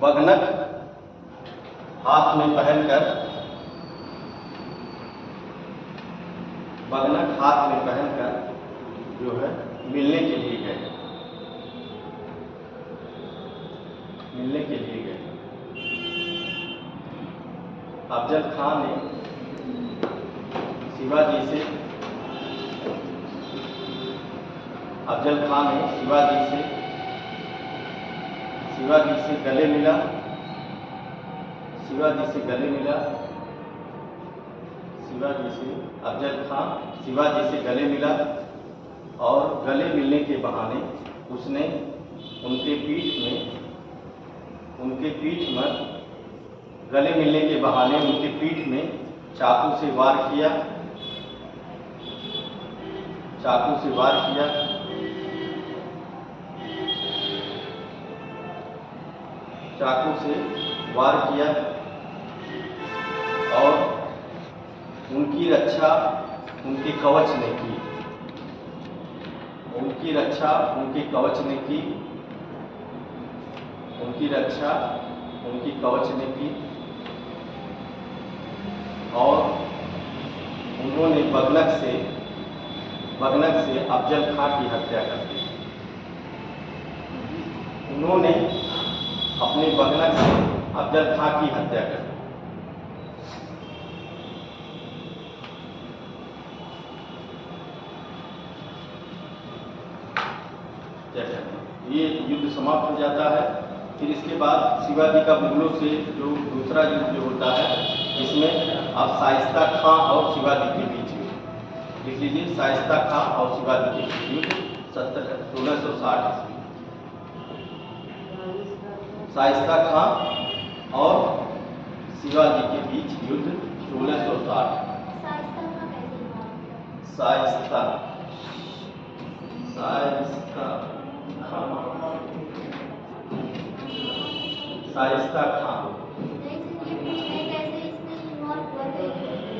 बगनक हाथ में पहनकर, जो है मिलने के लिए गए। अफजल खां ने शिवाजी से गले मिला। अफजल खां शिवाजी से गले मिला और गले मिलने के बहाने उसने उनके पीठ में गले मिलने के बहाने उनके पीठ में चाकू से वार किया। और उनकी रक्षा उनके कवच ने की। और उन्होंने बगनक से अफजल खां की हत्या कर दी। उन्होंने अपने बगनक से अफजल खां की हत्या कर दी। ये युद्ध समाप्त हो जाता है। फिर इसके बाद शिवाजी का मुगलों से जो दूसरा युद्ध जो होता है, इसमें अब शाइस्ता खां और शिवाजी के बीच में, लिख लीजिए, शाइस्ता खां और शिवाजी के बीच युद्ध 1660 ईस्वी। शाइस्ता खां और शिवाजी के बीच युद्ध 1660।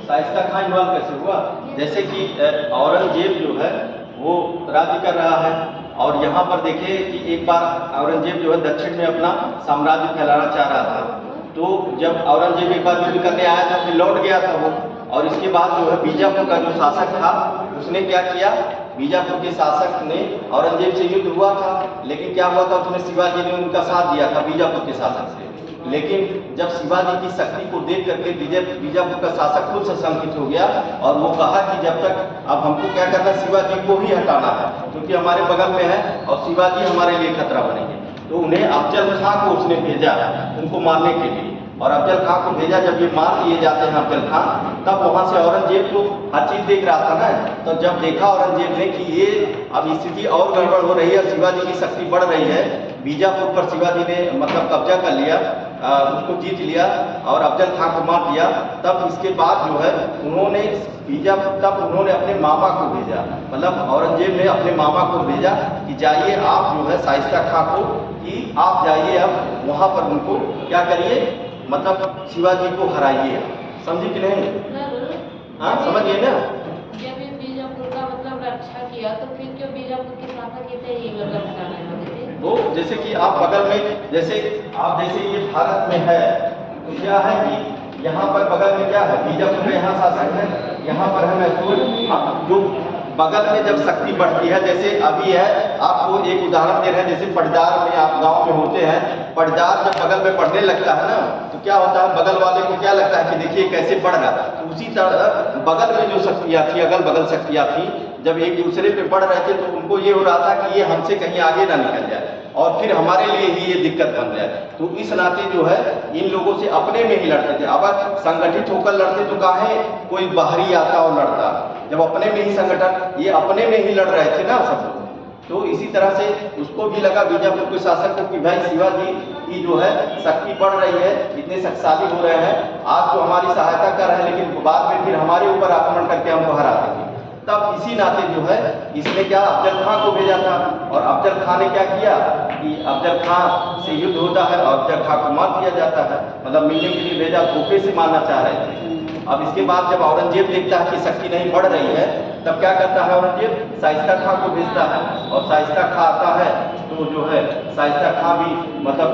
शाइस्ता खां इन्वॉल्व कैसे हुआ? जैसे कि औरंगजेब जो है वो राज्य कर रहा है और यहाँ पर देखिए कि एक बार औरंगजेब जो है दक्षिण में अपना साम्राज्य फैलाना चाह रहा था। तो जब औरंगजेब एक बार युद्ध करने आया था, फिर लौट गया था वो, और इसके बाद जो है बीजापुर का जो शासक था उसने क्या किया, बीजापुर के शासक ने औरंगजेब से युद्ध हुआ था, लेकिन क्या हुआ था, उसमें शिवाजी ने उनका साथ दिया था बीजापुर के शासक से। लेकिन जब शिवाजी की शक्ति को देख करके बीजापुर का शासक खुद से शंकित हो गया और वो कहा कि जब तक अब हमको क्या करना है, शिवाजी को ही हटाना है क्योंकि हमारे बगल में है और शिवाजी हमारे लिए खतरा बनेंगे। तो उन्हें अफजल खां को उसने भेजा उनको मारने के लिए, और अफजल खां को भेजा। जब ये मार दिए जाते हैं अफजल खां, तब वहाँ से औरंगजेब तो हर चीज़ देख रहा था ना, तो जब देखा औरंगजेब ने कि ये अब स्थिति और गड़बड़ हो रही है, शिवाजी की शक्ति बढ़ रही है, बीजापुर पर शिवाजी ने मतलब कब्जा कर लिया, उसको जीत लिया और अफजल खां को मार दिया। तब इसके बाद जो है उन्होंने तब उन्होंने अपने मामा को भेजा, मतलब औरंगजेब ने अपने मामा को भेजा कि जाइए आप जो है शाइस्ता खां को, कि आप जाइए अब वहाँ पर उनको क्या करिए, मतलब शिवाजी को हराइए। समझी कि नहीं? हाँ समझ गए ना? जब ये बीजापुर का मतलब रक्षा किया तो फिर क्यों बीजापुर के शासक ये मतलब हटाना चाहते थे? वो जैसे कि आप बगल में जैसे ये भारत में है तो क्या है कि यहाँ पर बगल में क्या है, बीजापुर में यहाँ शासक है, यहाँ पर है मैसूर। जो बगल में जब शक्ति बढ़ती है, जैसे अभी है, आपको एक उदाहरण दे रहे हैं, जैसे पटदार में आप गांव में होते हैं, पटदार जब बगल में बढ़ने लगता है ना तो क्या होता है, बगल वाले को क्या लगता है कि देखिए कैसे बढ़ रहा है। उसी तरह बगल में जो शक्तियाँ थी, अगल बगल शक्तियाँ थी, जब एक दूसरे पे बढ़ रहे थे तो उनको ये हो रहा था कि ये हमसे कहीं आगे ना निकल जाए और फिर हमारे लिए ही ये दिक्कत बन जाए। तो इस नाते जो है इन लोगों से अपने में ही लड़ते थे। अगर संगठित होकर लड़ते तो काहे कोई बाहरी आता और लड़ता, जब अपने में ही संगठन, ये अपने में ही लड़ रहे थे ना सब लोग। तो इसी तरह से उसको भी लगा बीजापुर के शासक को कि भाई शिवाजी की जो है शक्ति बढ़ रही है, इतने शक्तिशाली हो रहे हैं, आज तो हमारी सहायता कर रहे हैं लेकिन बाद में फिर हमारे ऊपर आक्रमण करके हमको हरा देंगे। तब इसी नाते जो है इसने क्या अफजल खां को भेजा था, और अफजल खां ने क्या किया कि अफजल खां से युद्ध होता है और अफजल खां को मार दिया जाता है, मतलब मिलने के लिए भेजा, धोखे से मारना चाह रहे थे। अब इसके बाद जब औरंगजेब देखता है कि शक्ति नहीं बढ़ रही है, तब क्या करता है औरंगजेब, शाइस्ता खां को भेजता है, और शाइस्ता खां आता है तो जो है शाइस्ता खां भी मतलब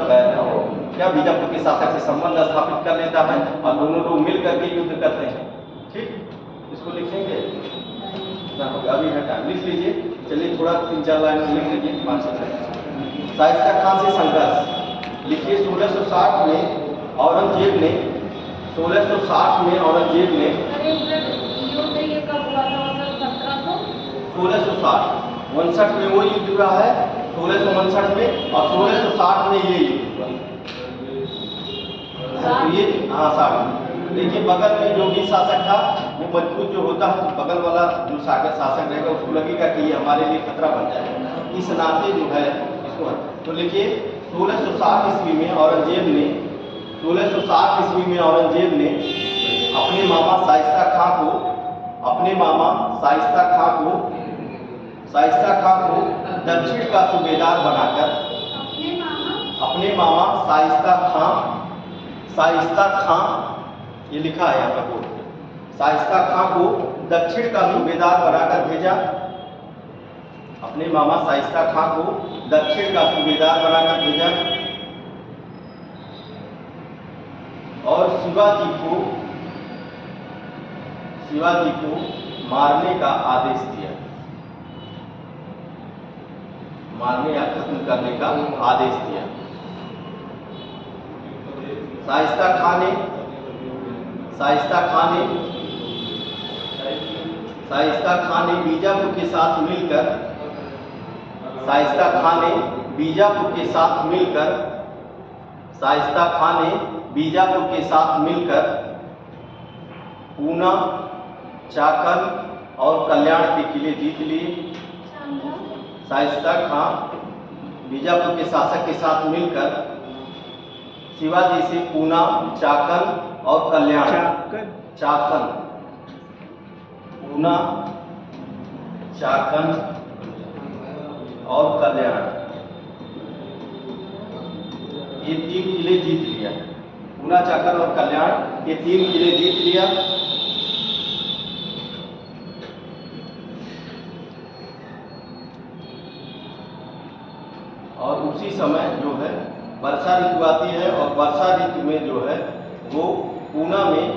क्या बीजापुर के शासक से संबंध स्थापित कर लेता है और दोनों लोग मिल करके युद्ध करते हैं। ठीक, इसको लिखेंगे ना, अभी है टाइम, लिख लीजिए। चलिए थोड़ा 3-4 लाइन लिख लीजिए, 5-6। शाइस्ता खां से संघर्ष लिखिए। 1660 में औरंगजेब ने 1660 में औरंगजेब ने 1660 में वो युद्ध हुआ है, 1659 में, और 1660 में ये युद्ध हुआ। तो ये हाँ 60। देखिए बगल में जो भी शासक था वो मजबूत जो होता है, तो बगल वाला जो शासक रहेगा उसको लगेगा कि ये हमारे लिए खतरा बन जाएगा, इस नाते जो है इसको। तो लिखिए 1660 ईस्वी में औरंगजेब ने 1660 ईस्वी में औरंगजेब ने अपने मामा शाइस्ता खां को दक्षिण का सूबेदार बनाकर, अपने मामा शाइस्ता खां ये लिखा है यहाँ पर बोर्ड पे, शाइस्ता खां को दक्षिण का सूबेदार बनाकर भेजा। अपने मामा शाइस्ता खां को दक्षिण का सूबेदार बनाकर भेजा और शिवाजी को मारने का आदेश दिया, मारने या खत्म करने का आदेश दिया। शाइस्ता खां ने बीजापुर के साथ मिलकर पूना, चाकन और कल्याण के किले जीत लिए। शाइस्ता खां बीजापुर के शासक के साथ मिलकर शिवाजी से पूना, चाकन और कल्याण, पूना, चाकन और कल्याण, ये 3 किले जीत लिया। पूना, चाकन और कल्याण ये 3 किले जीत लिया। और उसी समय जो है वर्षा ऋतु आती है, और वर्षा ऋतु में जो है वो पूना में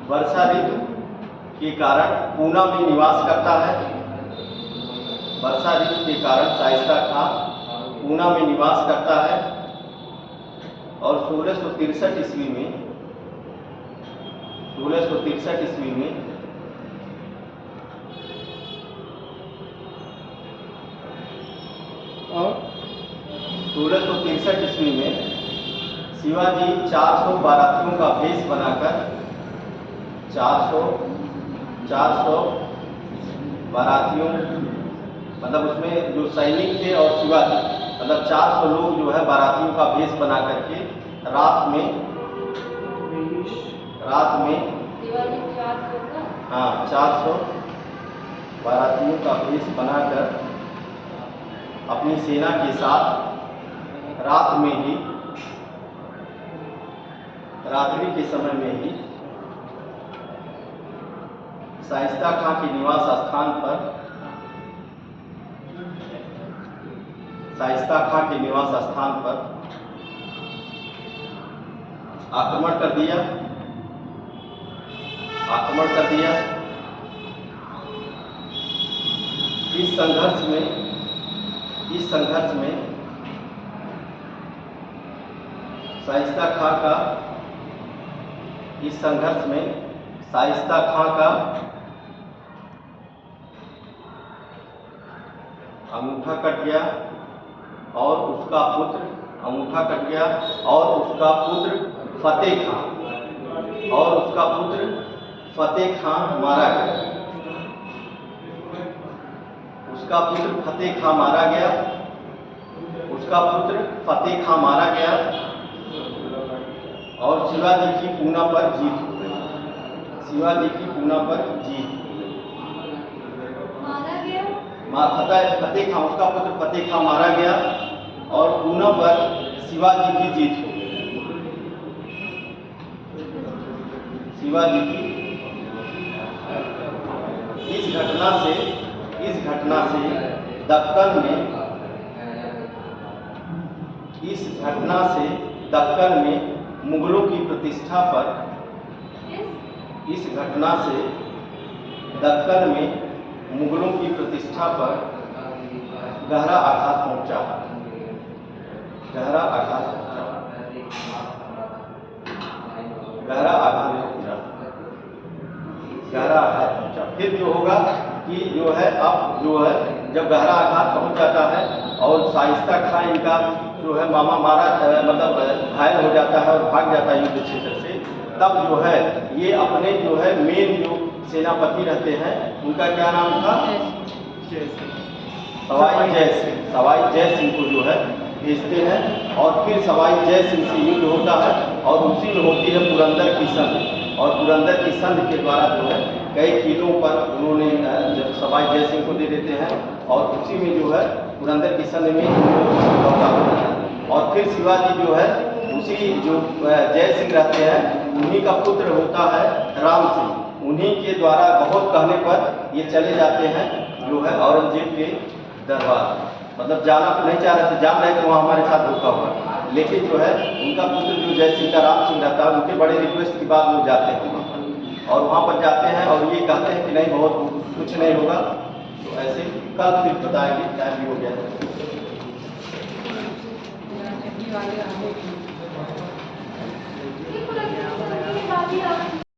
वर्षा ऋतु के कारण पूना में निवास करता है। वर्षा ऋतु के कारण शाइस्ता खां पूना में निवास करता है और 1663 ईस्वी में 1663 ईस्वी में और 1663 ईस्वी में शिवाजी 400 बारातियों का भेष बनाकर 400 बारातियों, मतलब उसमें जो सैनिक थे और शिवाजी, मतलब 400 लोग जो है बारातियों का भेष बना करके रात में दिवाली 400 का। हाँ 400 बारातियों का भेष बनाकर अपनी सेना के साथ रात में ही, रात्रि के समय में ही शाइस्ता खां के निवास स्थान पर, शाइस्ता खां के निवास स्थान पर आक्रमण कर दिया। इस संघर्ष में शाइस्ता खां का अंगूठा कट गया और उसका पुत्र फतेह खां मारा गया। और शिवाजी की पूना पर जीत हो गई। फतेह खां, उसका पुत्र फतेह खां मारा गया और पूना पर शिवाजी की जीत हो गई। इस घटना से दक्कन में मुगलों की प्रतिष्ठा पर गहरा आघात पहुंचा। फिर जो होगा कि जो है अब जो है जब गहरा आघात पहुंच जाता है और शाइस्ता खां इनका जो है मामा मारा, मतलब घायल हो जाता है और भाग जाता है युद्ध क्षेत्र से, तब जो है ये अपने जो है मेन जो सेनापति रहते हैं उनका क्या नाम था? सवाई जय सिंह को जो है भेजते हैं और फिर सवाई जय सिंह से युद्ध होता है और उसी में होती है पुरंदर की संधि। और पुरंदर की संधि के द्वारा जो है कई किलों पर उन्होंने सवाई जय सिंह को दे देते हैं और उसी में जो है पुरंदर की संधि में होता है। और फिर शिवाजी जो है उसी जो जय सिंह रहते हैं उन्हीं का पुत्र होता है राम सिंह। उन्हीं के द्वारा बहुत कहने पर ये चले जाते हैं जो है औरंगजेब के दरबार, मतलब जाना तो नहीं चाह रहे थे, जान रहे थे वहाँ हमारे साथ धोखा हुआ, लेकिन जो है उनका पुत्र जो जय सिंह का राम सिंह रहता है उनके बड़े रिक्वेस्ट के बाद वो जाते हैं वहाँ पर और वहाँ पर जाते हैं और ये कहते हैं कि नहीं बहुत कुछ नहीं होगा। तो ऐसे कल फिर बताएंगे, टाइम भी हो गया है।